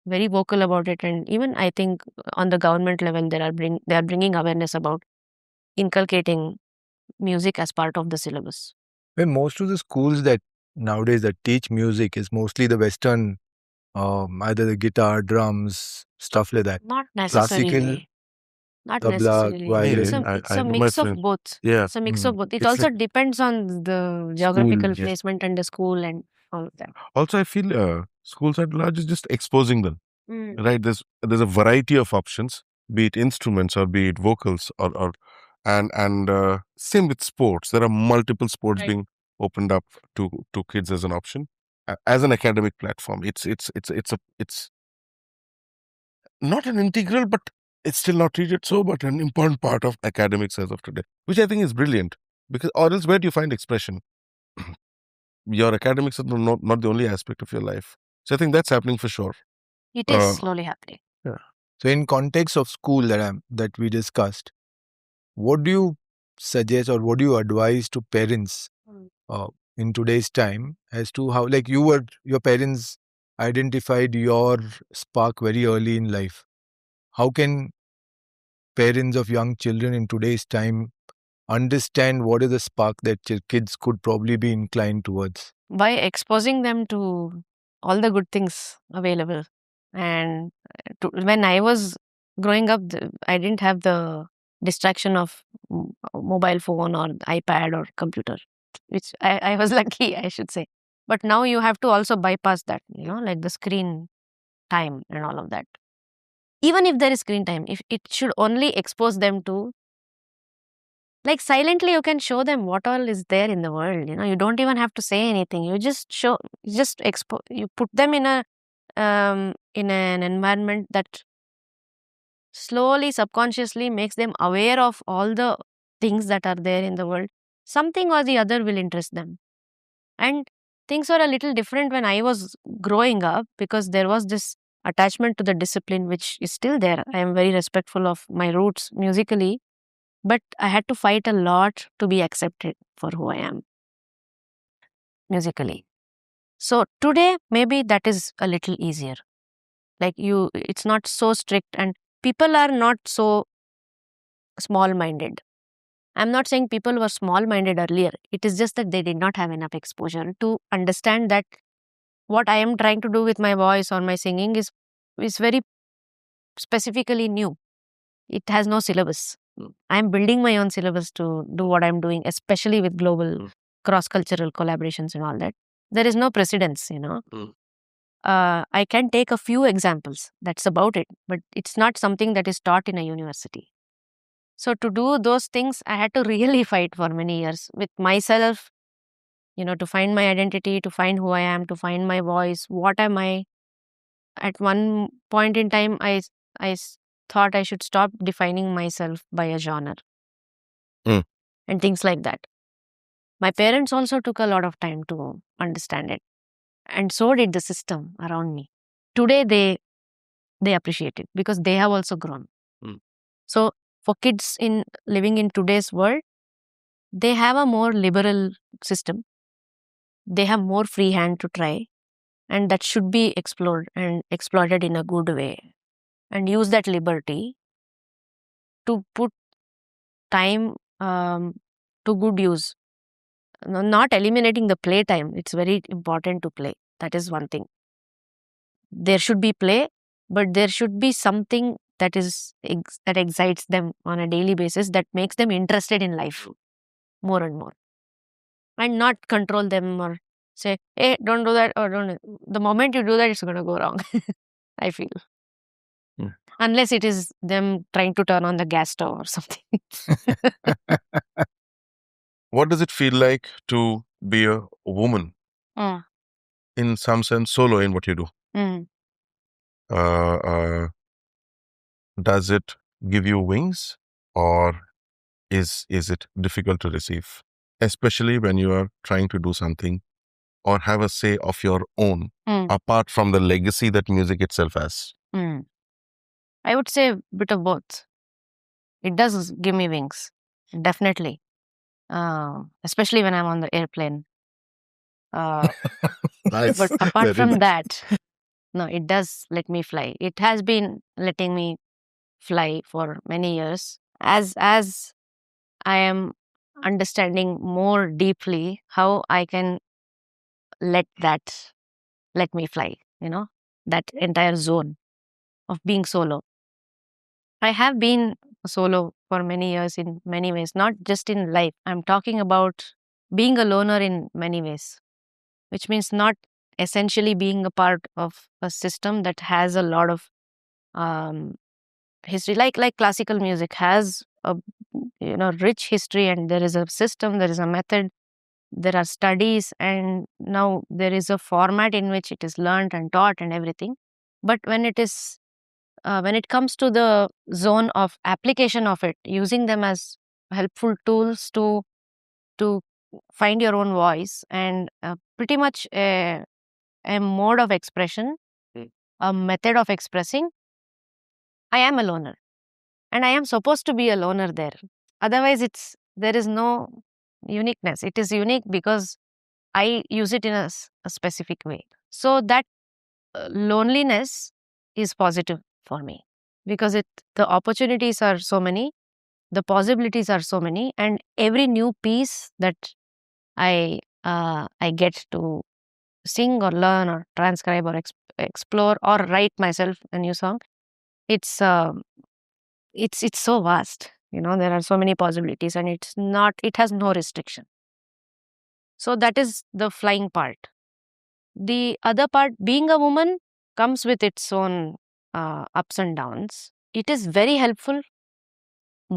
[SPEAKER 1] very vocal about it. And even I think on the government level, they are bringing awareness about inculcating music as part of the syllabus.
[SPEAKER 2] Well, most of the schools that nowadays that teach music is mostly the Western, either the guitar, drums, stuff like that.
[SPEAKER 1] Not necessarily.
[SPEAKER 2] Classical,
[SPEAKER 1] not
[SPEAKER 2] tabla,
[SPEAKER 1] necessarily.
[SPEAKER 2] violin.
[SPEAKER 1] It's a mix of both.
[SPEAKER 3] Yeah.
[SPEAKER 1] It's a mix of both. It also depends on the geographical placement and the school and all of that. Also,
[SPEAKER 3] I feel schools at large is just exposing them. Right? There's a variety of options, be it instruments or be it vocals and same with sports. There are multiple sports being opened up to kids as an option, as an academic platform. It's not an integral, but it's still not treated so, but an important part of academics as of today, which I think is brilliant. Because, or else, where do you find expression? Your academics are not the only aspect of your life. So I think that's happening for sure.
[SPEAKER 1] It is slowly happening.
[SPEAKER 2] Yeah. So in context of school that we discussed, what do you suggest or what do you advise to parents in today's time as to how, like, your parents identified your spark very early in life? How can parents of young children in today's time understand what is the spark that kids could probably be inclined towards?
[SPEAKER 1] By exposing them to all the good things available. And when I was growing up, I didn't have the distraction of mobile phone or iPad or computer, which I was lucky, I should say. But now you have to also bypass that, like the screen time and all of that. Even if there is screen time, if it should only expose them to, like, silently you can show them what all is there in the world. You don't even have to say anything. You just show, you put them in an environment that slowly, subconsciously makes them aware of all the things that are there in the world. Something or the other will interest them. And things were a little different when I was growing up, because there was this attachment to the discipline which is still there. I am very respectful of my roots musically, but I had to fight a lot to be accepted for who I am musically. So today, maybe that is a little easier. Like, it's not so strict, and people are not so small minded. I'm not saying people were small minded earlier. It is just that they did not have enough exposure to understand that what I am trying to do with my voice or my singing is very specifically new. It has no syllabus. I'm building my own syllabus to do what I'm doing, especially with global cross-cultural collaborations and all that. There is no precedence, I can take a few examples. That's about it. But it's not something that is taught in a university. So to do those things, I had to really fight for many years with myself, to find my identity, to find who I am, to find my voice. What am I? At one point in time, I thought I should stop defining myself by a genre and things like that. My parents also took a lot of time to understand it, and so did the system around me. Today, they appreciate it because they have also grown. So for kids living in today's world, they have a more liberal system. They have more free hand to try, and that should be explored and exploited in a good way, and use that liberty to put time to good use. Not eliminating the play time. It's very important to play. That is one thing. There should be play, but there should be something that excites them on a daily basis, that makes them interested in life more and more, and not control them or say, hey, don't do that, or don't. The moment you do that, it's going to go wrong. I feel. Unless it is them trying to turn on the gas stove or something.
[SPEAKER 3] What does it feel like to be a woman? In some sense, solo in what you do? Does it give you wings, or is it difficult to receive? Especially when you are trying to do something or have a say of your own, apart from the legacy that music itself has.
[SPEAKER 1] I would say a bit of both. It does give me wings, definitely. Especially when I'm on the airplane.
[SPEAKER 3] Nice.
[SPEAKER 1] But apart from that, no, it does let me fly. It has been letting me fly for many years. As I am understanding more deeply how I can let me fly, that entire zone of being solo. I have been solo for many years in many ways, not just in life. I'm talking about being a loner in many ways, which means not essentially being a part of a system that has a lot of history. Like classical music has a rich history, and there is a system, there is a method, there are studies, and now there is a format in which it is learned and taught and everything. But when it comes to the zone of application of it, using them as helpful tools to find your own voice, and pretty much a mode of expression, a method of expressing, I am a loner, and I am supposed to be a loner there. Otherwise, there is no uniqueness. It is unique because I use it in a specific way. So that loneliness is positive for me, because the opportunities are so many, the possibilities are so many, and every new piece that I get to sing or learn or transcribe or explore or write myself a new song, it's it's so vast. There are so many possibilities, and it has no restriction. So that is the flying part. The other part, being a woman, comes with its own ups and downs. It is very helpful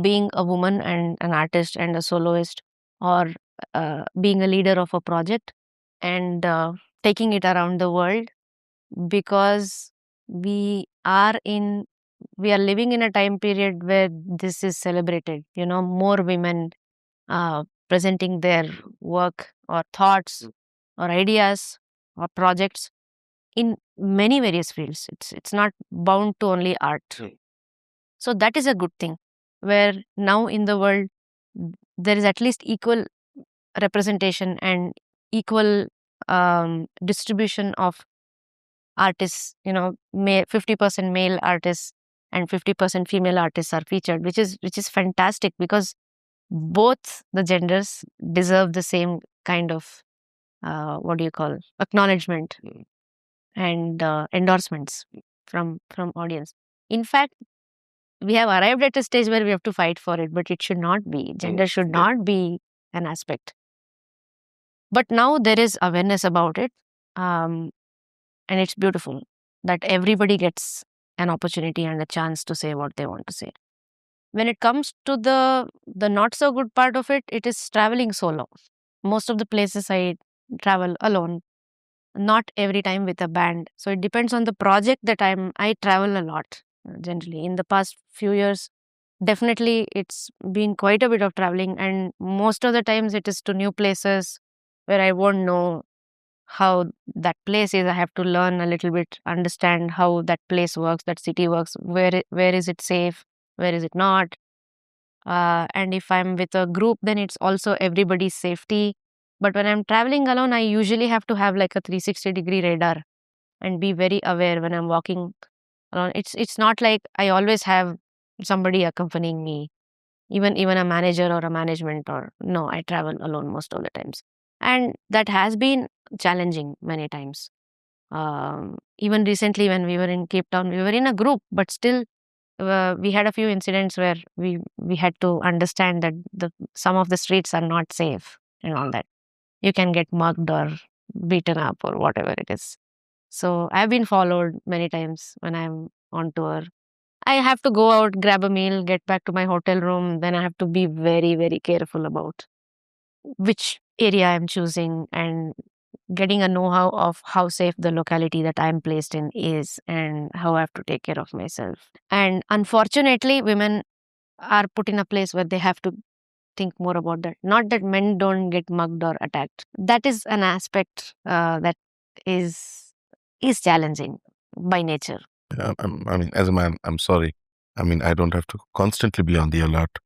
[SPEAKER 1] being a woman and an artist and a soloist, or being a leader of a project, and taking it around the world, because we are in we are living in a time period where this is celebrated. More women presenting their work or thoughts or ideas or projects in many various fields. It's not bound to only art. So that is a good thing, where now in the world there is at least equal representation and equal distribution of artists. 50% male artists and 50% female artists are featured, which is fantastic, because both the genders deserve the same kind of what do you call, acknowledgement and endorsements from audience. In fact, we have arrived at a stage where we have to fight for it, but it should not be. Gender should not be an aspect. But now there is awareness about it, and it's beautiful that everybody gets an opportunity and a chance to say what they want to say. When it comes to the not so good part of it, it is traveling solo. Most of the places I travel alone, not every time with a band. So it depends on the project that I travel a lot, generally. In the past few years, definitely it's been quite a bit of traveling, and most of the times it is to new places where I won't know how that place is. I have to learn a little bit, understand how that place works, that city works, where is it safe, where is it not. And if I'm with a group, then it's also everybody's safety. But when I'm traveling alone, I usually have to have like a 360-degree radar and be very aware when I'm walking alone. It's not like I always have somebody accompanying me, even a manager or a management, or no, I travel alone most of the times. And that has been challenging many times. Even recently when we were in Cape Town, we were in a group, but still we had a few incidents where we had to understand that some of the streets are not safe and all that. You can get mugged or beaten up or whatever it is. So I've been followed many times when I'm on tour. I have to go out, grab a meal, get back to my hotel room. Then I have to be very, very careful about which area I'm choosing, and getting a know-how of how safe the locality that I'm placed in is, and how I have to take care of myself. And unfortunately, women are put in a place where they have to think more about that. Not that men don't get mugged or attacked. That is an aspect that is challenging by nature.
[SPEAKER 3] I mean, as a man, I'm sorry. I mean, I don't have to constantly be on the alert.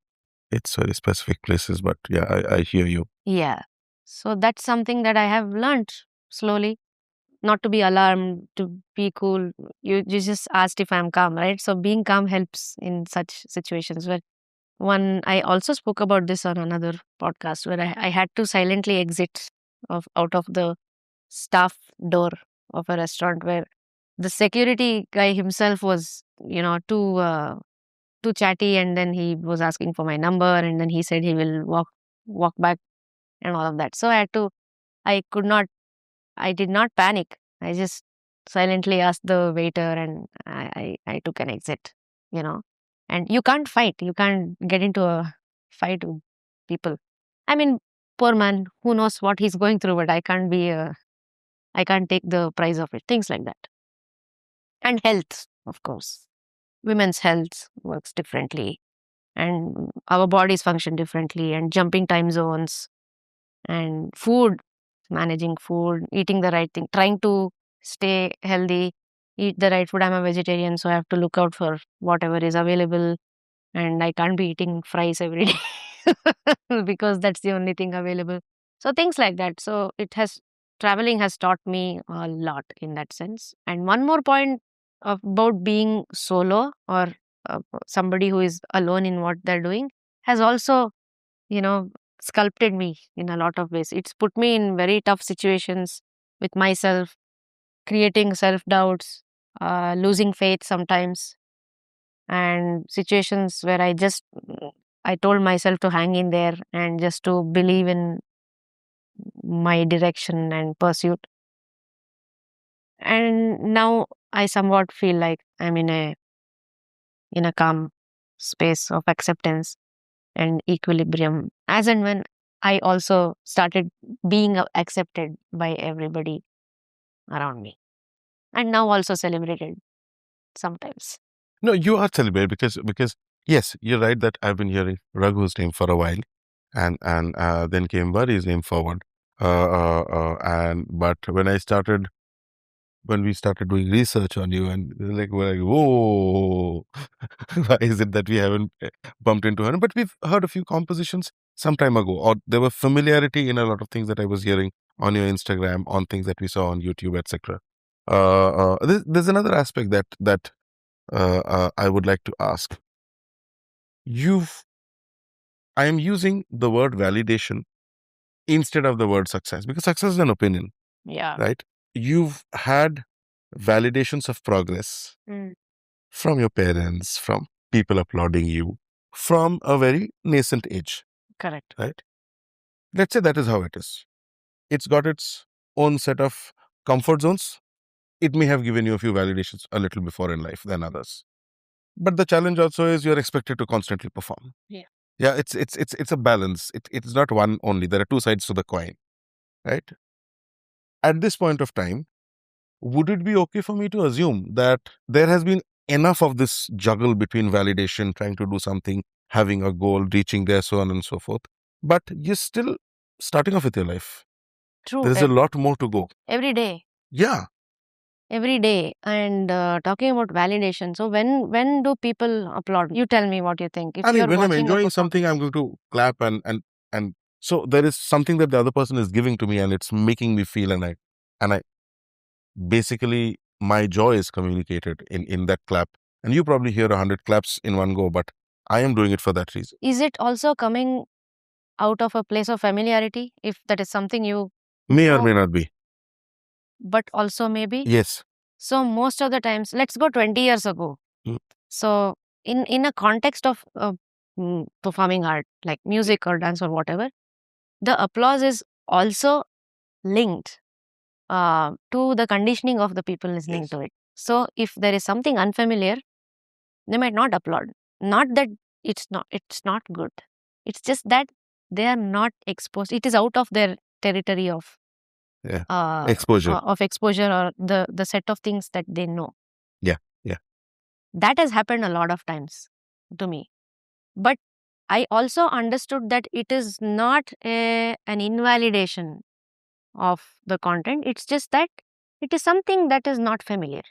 [SPEAKER 3] It's very specific places, but yeah, I hear you.
[SPEAKER 1] Yeah. So that's something that I have learned slowly. Not to be alarmed, to be cool. You just asked if I'm calm, right? So being calm helps in such situations. Where I also spoke about this on another podcast, where I had to silently exit out of the staff door of a restaurant, where the security guy himself was, too chatty, and then he was asking for my number, and then he said he will walk back and all of that. So I could not, I did not panic. I just silently asked the waiter, and I took an exit, you know. And you can't fight. You can't get into a fight with people. I mean, poor man, who knows what he's going through, but I can't take the price of it. Things like that. And health, of course. Women's health works differently, and our bodies function differently, and jumping time zones, and food, managing food, eating the right thing, trying to stay healthy, eat the right food. I'm a vegetarian, so I have to look out for whatever is available, and I can't be eating fries every day because that's the only thing available. So things like that. So traveling has taught me a lot in that sense. And one more point about being solo, or somebody who is alone in what they're doing, has also, you know, sculpted me in a lot of ways. It's put me in very tough situations with myself, creating self-doubts, losing faith sometimes, and situations where I told myself to hang in there and just to believe in my direction and pursuit. And now I somewhat feel like I'm in a calm space of acceptance and equilibrium, as and when I also started being accepted by everybody around me, and now also celebrated sometimes.
[SPEAKER 3] No, you are celebrated because yes, you're right that I've been hearing Raghu's name for a while, and then came Vari's name forward. And but when we started doing research on you, and we're like, whoa, why is it that we haven't bumped into her? But we've heard a few compositions some time ago, or there were familiarity in a lot of things that I was hearing on your Instagram, on things that we saw on YouTube, etc. There's another aspect that I would like to ask. I am using the word validation instead of the word success, because success is an opinion.
[SPEAKER 1] Yeah.
[SPEAKER 3] Right? You've had validations of progress from your parents, from people applauding you, from a very nascent age.
[SPEAKER 1] Correct.
[SPEAKER 3] Right? Let's say that is how it is. It's got its own set of comfort zones. It may have given you a few validations a little before in life than others. But the challenge also is you're expected to constantly perform.
[SPEAKER 1] Yeah.
[SPEAKER 3] Yeah, it's a balance. It's not one only. There are two sides to the coin, right? At this point of time, would it be okay for me to assume that there has been enough of this juggle between validation, trying to do something, having a goal, reaching there, so on and so forth, but you're still starting off with your life?
[SPEAKER 1] True.
[SPEAKER 3] There's a lot more to go.
[SPEAKER 1] Every day.
[SPEAKER 3] Yeah.
[SPEAKER 1] Every day. And talking about validation, so when do people applaud? You tell me what you think. If
[SPEAKER 3] I mean,
[SPEAKER 1] you're
[SPEAKER 3] when I'm
[SPEAKER 1] watching a
[SPEAKER 3] enjoying something, I'm going to clap and so there is something that the other person is giving to me, and it's making me feel, and I basically my joy is communicated in that clap. And you probably hear 100 claps in one go, but I am doing it for that reason.
[SPEAKER 1] Is it also coming out of a place of familiarity, if that is something you
[SPEAKER 3] May or
[SPEAKER 1] know,
[SPEAKER 3] may not be.
[SPEAKER 1] but also maybe?
[SPEAKER 3] Yes.
[SPEAKER 1] So most of the times, let's go 20 years ago.
[SPEAKER 3] Mm.
[SPEAKER 1] So in a context of performing art, like music or dance or whatever, the applause is also linked to the conditioning of the people listening
[SPEAKER 3] Yes.
[SPEAKER 1] to it. So if there is something unfamiliar, they might not applaud. Not that it's not good. It's just that they are not exposed. It is out of their territory of
[SPEAKER 3] Exposure.
[SPEAKER 1] of exposure, or the set of things that they know.
[SPEAKER 3] Yeah.
[SPEAKER 1] That has happened a lot of times to me. But I also understood that it is not an invalidation of the content. It's just that it is something that is not familiar.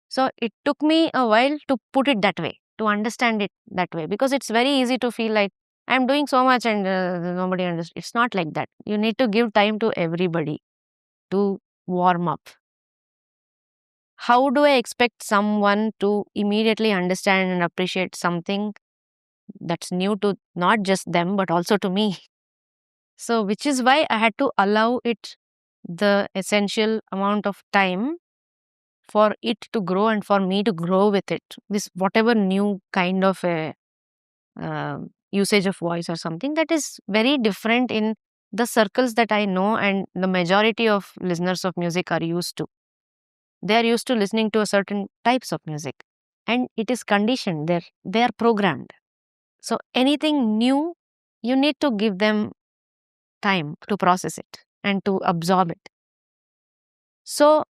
[SPEAKER 1] So it took me a while to put it that way, to understand it that way, because it's very easy to feel like I'm doing so much and nobody understands. It's not like that. You need to give time to everybody to warm up. How do I expect someone to immediately understand and appreciate something that's new to not just them, but also to me? So, which is why I had to allow it the essential amount of time for it to grow and for me to grow with it. This whatever new kind of a usage of voice or something that is very different in the circles that I know and the majority of listeners of music are used to. They are used to listening to a certain types of music, and it is conditioned. They are programmed. So anything new, you need to give them time to process it and to absorb it. So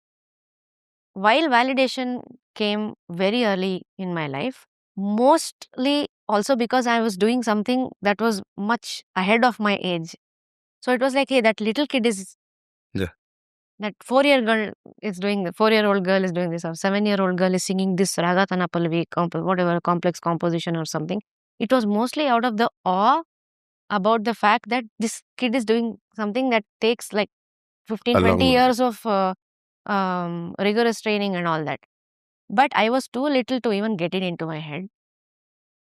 [SPEAKER 1] while validation came very early in my life, mostly also because I was doing something that was much ahead of my age. So it was like, hey, that little kid is, that 4-year girl is doing, the 4-year-old girl is doing this, or 7-year-old girl is singing this raga tana pallavi, whatever, complex composition or something. It was mostly out of the awe about the fact that this kid is doing something that takes like 15-20 years of rigorous training and all that. But I was too little to even get it into my head.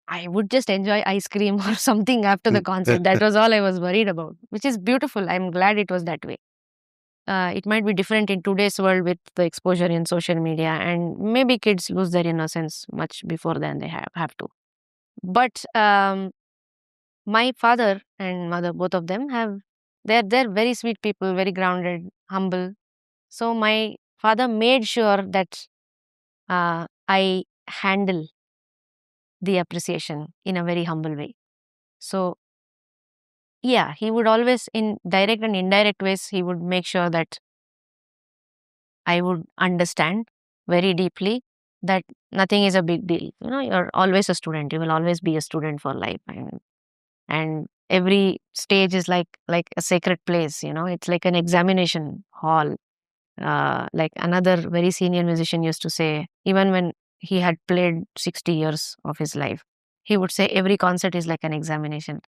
[SPEAKER 1] I would just enjoy ice cream or something after the concert. That was all I was worried about, which is beautiful. I'm glad it was that way. it might be different in today's world with the exposure in social media, and maybe kids lose their innocence much before then they have to. But my father and mother, both of them they're very sweet people, very grounded, humble. So my father made sure that I handle the appreciation in a very humble way. So yeah, he would always, in direct and indirect ways, he would make sure that I would understand very deeply that nothing is a big deal. You're always a student. You will always be a student for life, and every stage is like a sacred place. It's like an examination hall. Like another very senior musician used to say, even when he had played 60 years of his life, he would say every concert is like an examination,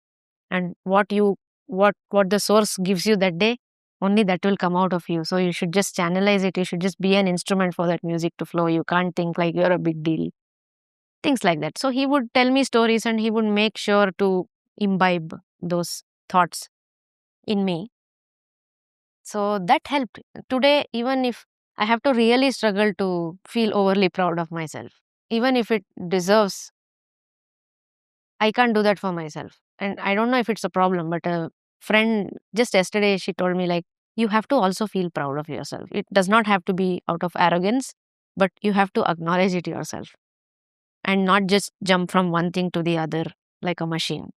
[SPEAKER 1] and what the source gives you that day, only that will come out of you. So you should just channelize it. You should just be an instrument for that music to flow. You can't think like you're a big deal, things like that. So he would tell me stories, and he would make sure to imbibe those thoughts in me. So that helped. Today, even if I have to really struggle to feel overly proud of myself, even if it deserves, I can't do that for myself. And I don't know if it's a problem, but a friend just yesterday, she told me, like, you have to also feel proud of yourself. It does not have to be out of arrogance, but you have to acknowledge it yourself and not just jump from one thing to the other like a machine,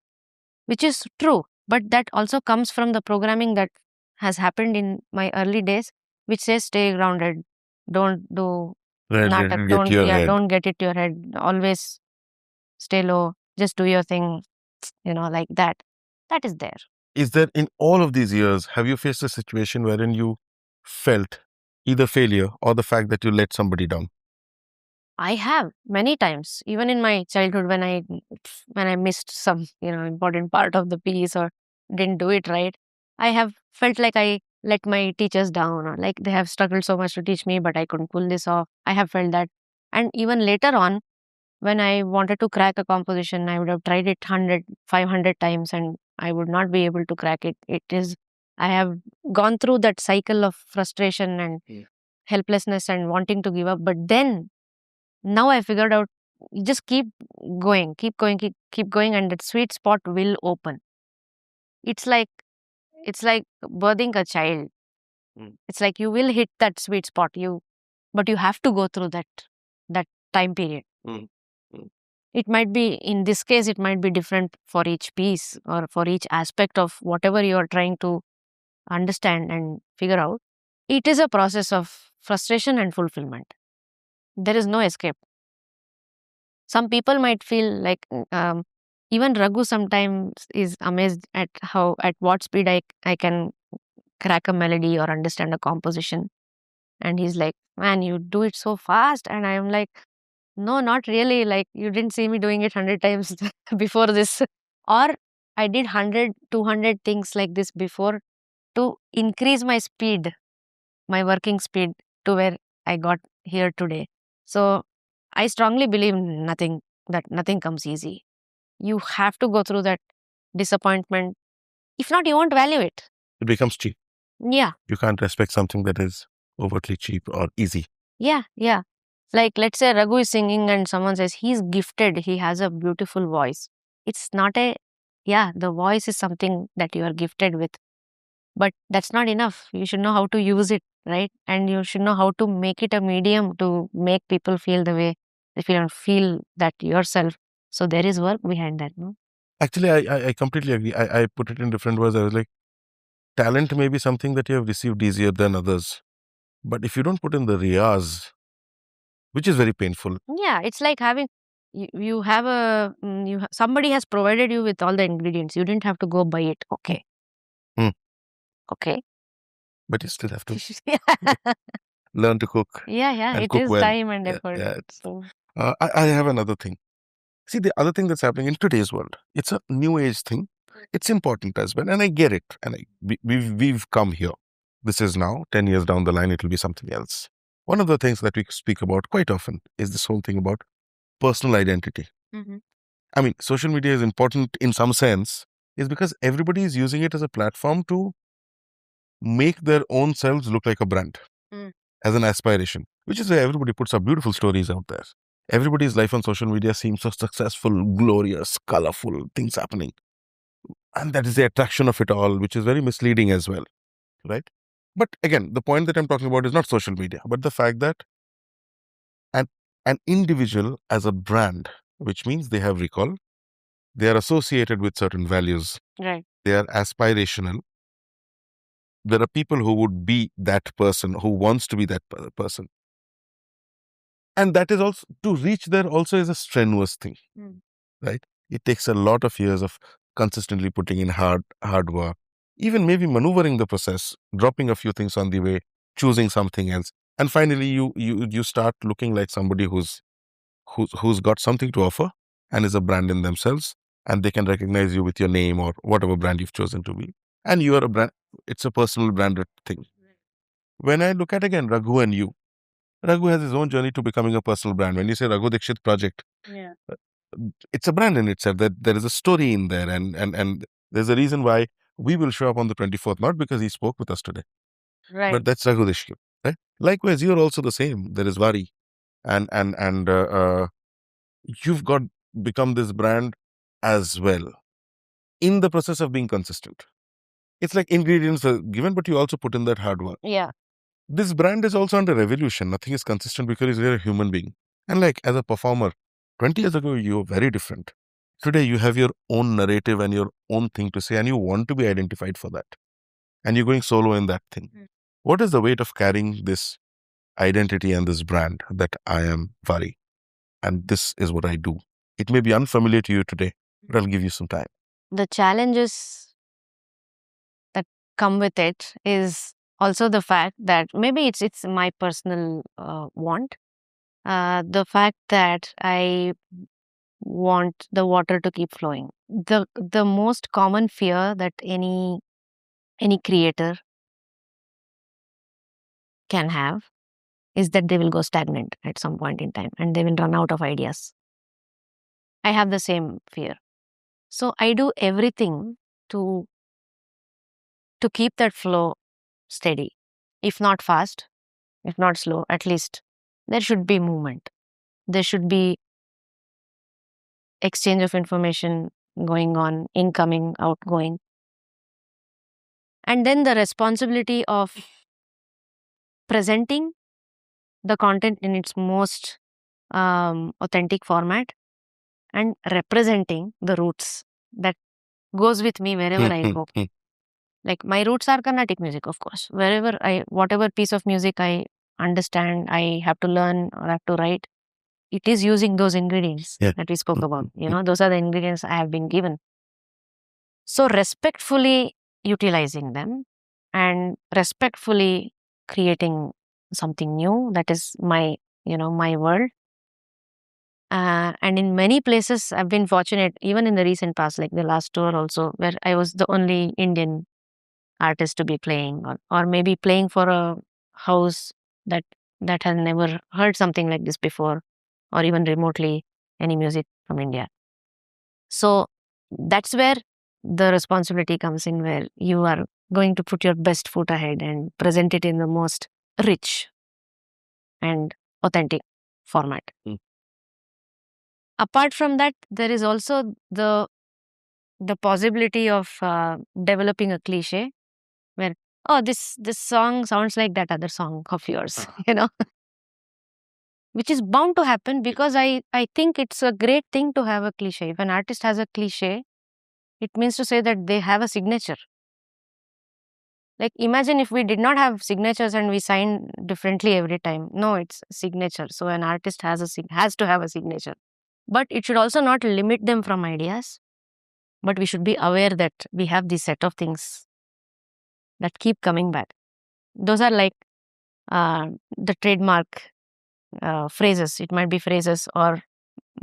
[SPEAKER 1] which is true. But that also comes from the programming that has happened in my early days, which says stay grounded, don't do natak, don't get it to your head, always stay low, just do your thing, like that. That is there.
[SPEAKER 3] Is there, in all of these years, have you faced a situation wherein you felt either failure or the fact that you let somebody down?
[SPEAKER 1] I have many times, even in my childhood, when I missed some important part of the piece or didn't do it right. I have felt like I let my teachers down, or like they have struggled so much to teach me, but I couldn't pull this off. I have felt that. And even later on, when I wanted to crack a composition, I would have tried it 100, 500 times, and I would not be able to crack it. I have gone through that cycle of frustration and helplessness and wanting to give up. But then, now I figured out, you just keep going, keep going, keep going, and that sweet spot will open. It's like birthing a child. It's like you will hit that sweet spot. But you have to go through that time period. It might be, in this case, it might be different for each piece or for each aspect of whatever you are trying to understand and figure out. It is a process of frustration and fulfillment. There is no escape. Some people might feel like, even Raghu sometimes is amazed at what speed I can crack a melody or understand a composition. And he's like, man, you do it so fast. And I am like, no, not really. Like, you didn't see me doing it 100 times before this. Or I did 100, 200 things like this before to increase my speed, my working speed, to where I got here today. So I strongly believe that nothing comes easy. You have to go through that disappointment. If not, you won't value it.
[SPEAKER 3] It becomes cheap.
[SPEAKER 1] Yeah.
[SPEAKER 3] You can't respect something that is overtly cheap or easy.
[SPEAKER 1] Yeah. Like, let's say Raghu is singing and someone says he's gifted, he has a beautiful voice. It's not the voice is something that you are gifted with. But that's not enough. You should know how to use it, right? And you should know how to make it a medium to make people feel the way they feel that yourself. So there is work behind that, no?
[SPEAKER 3] Actually, I completely agree. I put it in different words. I was like, talent may be something that you have received easier than others. But if you don't put in the riyaz, which is very painful.
[SPEAKER 1] Yeah, it's like having, you have somebody has provided you with all the ingredients. You didn't have to go buy it. Okay. Okay.
[SPEAKER 3] But you still have to learn to cook.
[SPEAKER 1] Yeah,
[SPEAKER 3] and
[SPEAKER 1] it
[SPEAKER 3] cook
[SPEAKER 1] is
[SPEAKER 3] well.
[SPEAKER 1] time and effort.
[SPEAKER 3] Yeah.
[SPEAKER 1] So
[SPEAKER 3] I have another thing. See, the other thing that's happening in today's world, it's a new age thing. It's important as well. And I get it. And we've come here. This is now 10 years down the line, it'll be something else. One of the things that we speak about quite often is this whole thing about personal identity. I mean, social media is important in some sense, is because everybody is using it as a platform to make their own selves look like a brand as an aspiration, which is why everybody puts up beautiful stories out there. Everybody's life on social media seems so successful, glorious, colorful, things happening. And that is the attraction of it all, which is very misleading as well, right? But again, the point that I'm talking about is not social media, but the fact that an individual as a brand, which means they have recall, they are associated with certain values,
[SPEAKER 1] Right.
[SPEAKER 3] they are aspirational. There are people who would be that person, who wants to be that person. And that is also, to reach there also is a strenuous thing, right? It takes a lot of years of consistently putting in hard work, even maybe maneuvering the process, dropping a few things on the way, choosing something else. And finally, you start looking like somebody who's got something to offer and is a brand in themselves, and they can recognize you with your name or whatever brand you've chosen to be. And you are a brand. It's a personal branded thing. When I look at again Raghu and you, Raghu has his own journey to becoming a personal brand. When you say Raghu Dikshit project, it's a brand in itself. That there is a story in there, and there's a reason why we will show up on the 24th, not because he spoke with us today,
[SPEAKER 1] Right.
[SPEAKER 3] but that's Raghu Dikshit. Right? Likewise, you're also the same. There is Vari, and you've got become this brand as well in the process of being consistent. It's like ingredients are given, but you also put in that hard work.
[SPEAKER 1] Yeah.
[SPEAKER 3] This brand is also under evolution. Nothing is consistent because you're a human being. And like as a performer, 20 years ago, you were very different. Today, you have your own narrative and your own thing to say, and you want to be identified for that. And you're going solo in that thing. What is the weight of carrying this identity and this brand that I am Vari? And this is what I do. It may be unfamiliar to you today, but I'll give you some time.
[SPEAKER 1] The challenges that come with it is also the fact that maybe it's my personal want. The fact that I want the water to keep flowing. The most common fear that any creator can have is that they will go stagnant at some point in time and they will run out of ideas. I have the same fear. So I do everything to keep that flow steady. If not fast, if not slow, at least there should be movement. There should be exchange of information going on, incoming, outgoing. And then the responsibility of presenting the content in its most authentic format and representing the roots that goes with me wherever I go. Like my roots are Carnatic music, of course. Whatever piece of music I understand, I have to learn or have to write, it is using those ingredients that we spoke about. Those are the ingredients I have been given. So respectfully utilizing them and respectfully creating something new that is my world. And in many places, I've been fortunate, even in the recent past, like the last tour also, where I was the only Indian artist to be playing, or maybe playing for a house that has never heard something like this before, or even remotely any music from India. So that's where the responsibility comes in, where you are going to put your best foot ahead and present it in the most rich and authentic format. Apart from that, there is also the possibility of developing a cliche where, this song sounds like that other song of yours, which is bound to happen, because I think it's a great thing to have a cliche. If an artist has a cliche, it means to say that they have a signature. Like imagine if we did not have signatures and we sign differently every time. No, it's a signature. So an artist has to have a signature. But it should also not limit them from ideas. But we should be aware that we have this set of things that keep coming back. Those are like the trademark phrases. It might be phrases or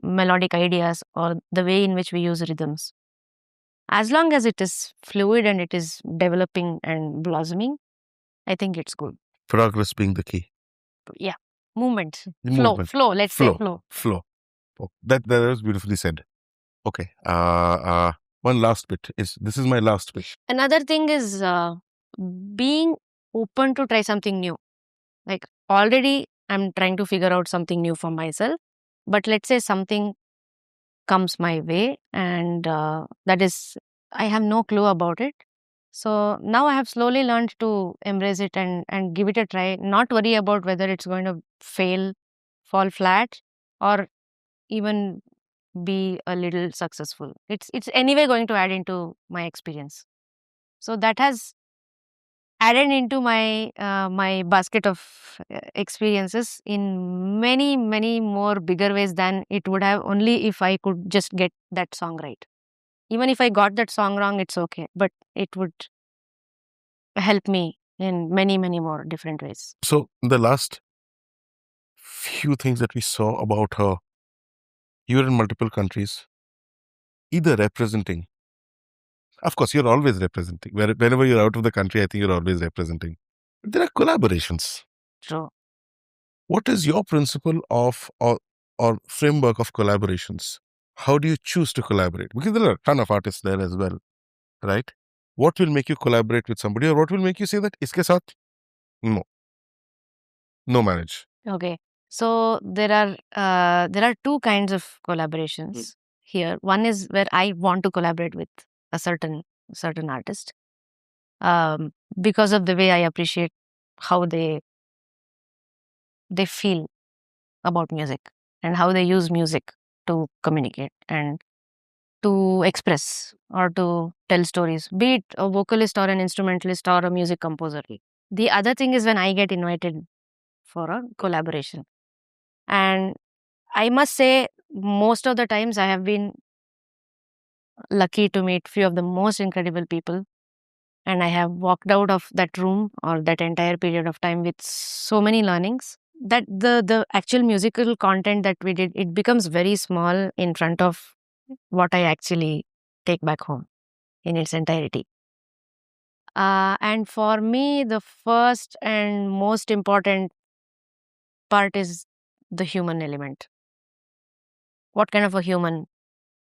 [SPEAKER 1] melodic ideas or the way in which we use rhythms. As long as it is fluid and it is developing and blossoming, I think it's good.
[SPEAKER 3] Progress being the key.
[SPEAKER 1] Yeah. Movement. Flow. Let's say flow.
[SPEAKER 3] Flow. Oh, that was beautifully said. Okay. One last bit. This is my last bit.
[SPEAKER 1] Another thing is being open to try something new. Like already I'm trying to figure out something new for myself, but let's say something comes my way and that is, I have no clue about it. So now I have slowly learned to embrace it and give it a try, not worry about whether it's going to fail, fall flat, or even be a little successful. It's anyway going to add into my experience. So that has added into my basket of experiences in many more bigger ways than it would have only if I could just get that song right. Even if I got that song wrong, it's okay, but it would help me in many more different ways.
[SPEAKER 3] So the last few things that we saw about her, you're in multiple countries, either representing. Of course, you're always representing. Whenever you're out of the country, I think you're always representing. But there are collaborations.
[SPEAKER 1] True.
[SPEAKER 3] What is your principle of or framework of collaborations? How do you choose to collaborate? Because there are a ton of artists there as well, right? What will make you collaborate with somebody, or what will make you say that iske saath no manage?
[SPEAKER 1] Okay. So there are two kinds of collaborations here. One is where I want to collaborate with a certain artist, because of the way I appreciate how they feel about music and how they use music to communicate and to express or to tell stories, be it a vocalist or an instrumentalist or a music composer. The other thing is when I get invited for a collaboration. And I must say, most of the times I have been lucky to meet few of the most incredible people. And I have walked out of that room or that entire period of time with so many learnings that the actual musical content that we did, it becomes very small in front of what I actually take back home in its entirety. And for me, the first and most important part is the human element. What kind of a human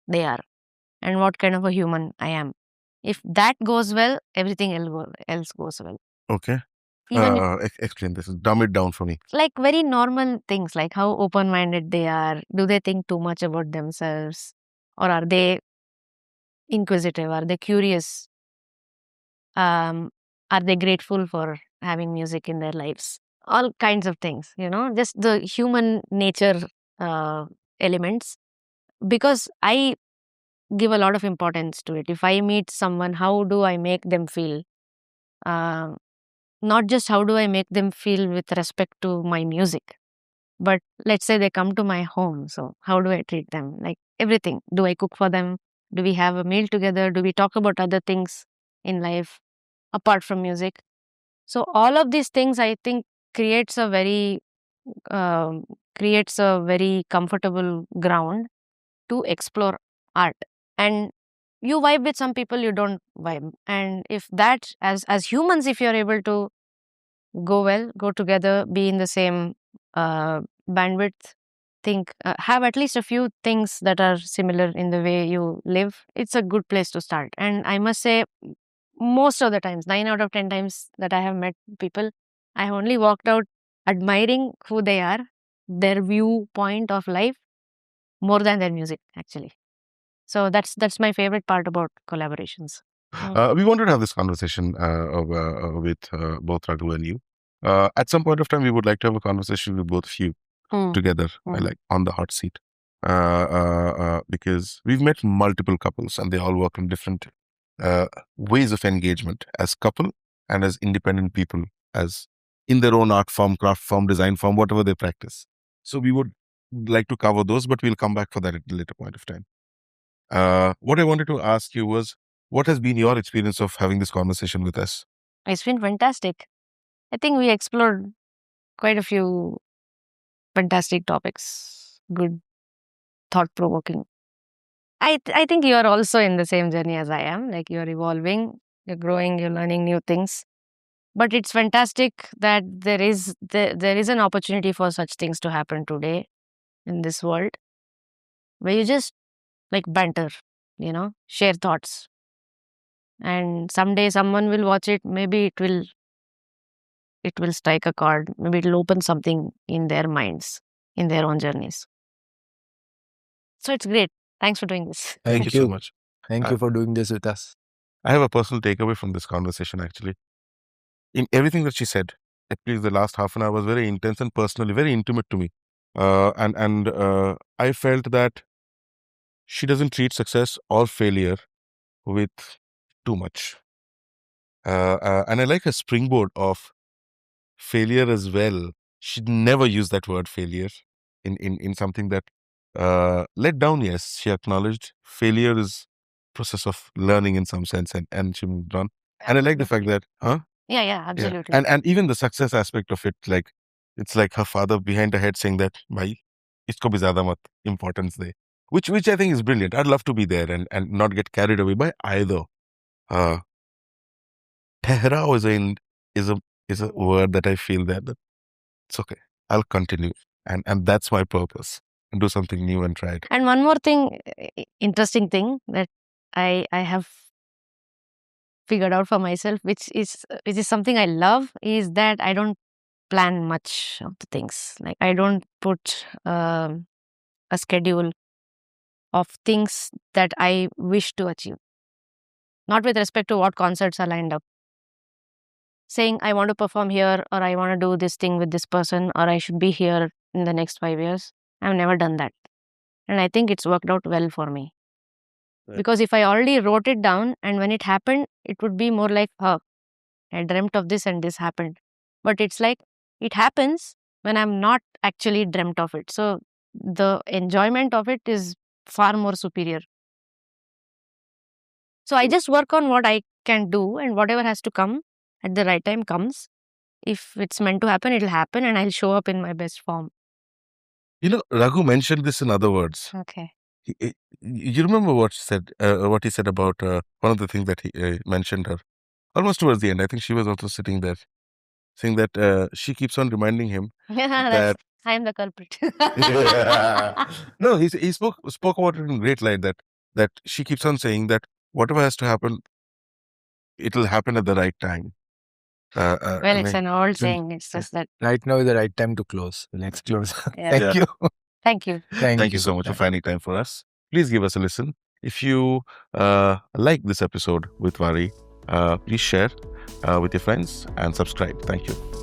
[SPEAKER 1] they are and what kind of a human I am. If that goes well, everything else goes well.
[SPEAKER 3] Okay.
[SPEAKER 1] Even
[SPEAKER 3] Explain this. Dumb it down for me.
[SPEAKER 1] like very normal things, like how open-minded they are. Do they think too much about themselves? Or are they inquisitive? Are they curious? Are they grateful for having music in their lives? All kinds of things, just the human nature uh, elements. Because I give a lot of importance to it. If I meet someone, how do I make them feel? Uh, Not just how do I make them feel with respect to my music, but let's say they come to my home. So, how do I treat them? Like everything. Do I cook for them? Do we have a meal together? Do we talk about other things in life apart from music? So, all of these things, I think, creates a very um, creates a very comfortable ground to explore art. And you vibe with some people, you don't vibe. And if that, as humans, if you're able to go together, be in the same bandwidth, think, have at least a few things that are similar in the way you live, it's a good place to start. And I must say, most of the times, 9 out of 10 times that I have met people, I have only walked out admiring who they are, their viewpoint of life, more than their music, actually. So that's my favorite part about collaborations.
[SPEAKER 3] We wanted to have this conversation with both Raghu and you. At some point of time, we would like to have a conversation with both of you together, like on the hot seat. Because we've met multiple couples and they all work in different ways of engagement as couple and as independent people, as in their own art form, craft form, design form, whatever they practice. So we would like to cover those, but we'll come back for that at a later point of time. What I wanted to ask you was, what has been your experience of having this conversation with us?
[SPEAKER 1] It's been fantastic. I think we explored quite a few fantastic topics. Good, thought-provoking. I think you are also in the same journey as I am. Like you're evolving, you're growing, you're learning new things. But it's fantastic that there is an opportunity for such things to happen today in this world, where you just like banter, share thoughts, and someday someone will watch it. Maybe it will strike a chord. Maybe it'll open something in their minds, in their own journeys. So it's great. Thanks for doing this.
[SPEAKER 2] Thank
[SPEAKER 3] you so much.
[SPEAKER 2] Thank you for doing this with us.
[SPEAKER 3] I have a personal takeaway from this conversation, actually. In everything that she said, at least the last half an hour was very intense and personally very intimate to me. And I felt that she doesn't treat success or failure with too much. And I like her springboard of failure as well. She never used that word failure in something that let down. Yes, she acknowledged failure is process of learning in some sense, and she moved on. And I like the fact that,
[SPEAKER 1] Yeah, absolutely.
[SPEAKER 3] Yeah. And even the success aspect of it, like it's like her father behind her head saying that, "Bhai, isko bhi zyada mat importance de," which I think is brilliant. I'd love to be there and not get carried away by either. Tehrao is a word that I feel that it's okay. I'll continue, and that's my purpose. And do something new and try it.
[SPEAKER 1] And one more thing, interesting thing that I have figured out for myself, which is something I love, is that I don't plan much of the things. Like I don't put a schedule of things that I wish to achieve. Not with respect to what concerts are lined up. Saying I want to perform here, or I want to do this thing with this person, or I should be here in the next 5 years. I've never done that. And I think it's worked out well for me. Right. Because if I already wrote it down and when it happened, it would be more like, oh, I dreamt of this and this happened. But it's like it happens when I'm not actually dreamt of it. So the enjoyment of it is far more superior. So I just work on what I can do, and whatever has to come at the right time comes. If it's meant to happen, it'll happen, and I'll show up in my best form.
[SPEAKER 3] You know, Raghu mentioned this in other words.
[SPEAKER 1] Okay.
[SPEAKER 3] You remember what he said about one of the things that he mentioned her almost towards the end. I think she was also sitting there, saying that she keeps on reminding him that
[SPEAKER 1] I am the culprit.
[SPEAKER 3] No, he spoke about it in great light, that she keeps on saying that whatever has to happen, it'll happen at the right time.
[SPEAKER 1] Well, it's an old saying. It's just that
[SPEAKER 2] right now is the right time to close. Let's close.
[SPEAKER 1] Yeah.
[SPEAKER 2] Thank you.
[SPEAKER 1] Thank you.
[SPEAKER 3] Thank you so much for finding time for us. Please give us a listen. If you like this episode with Vari, please share with your friends and subscribe. Thank you.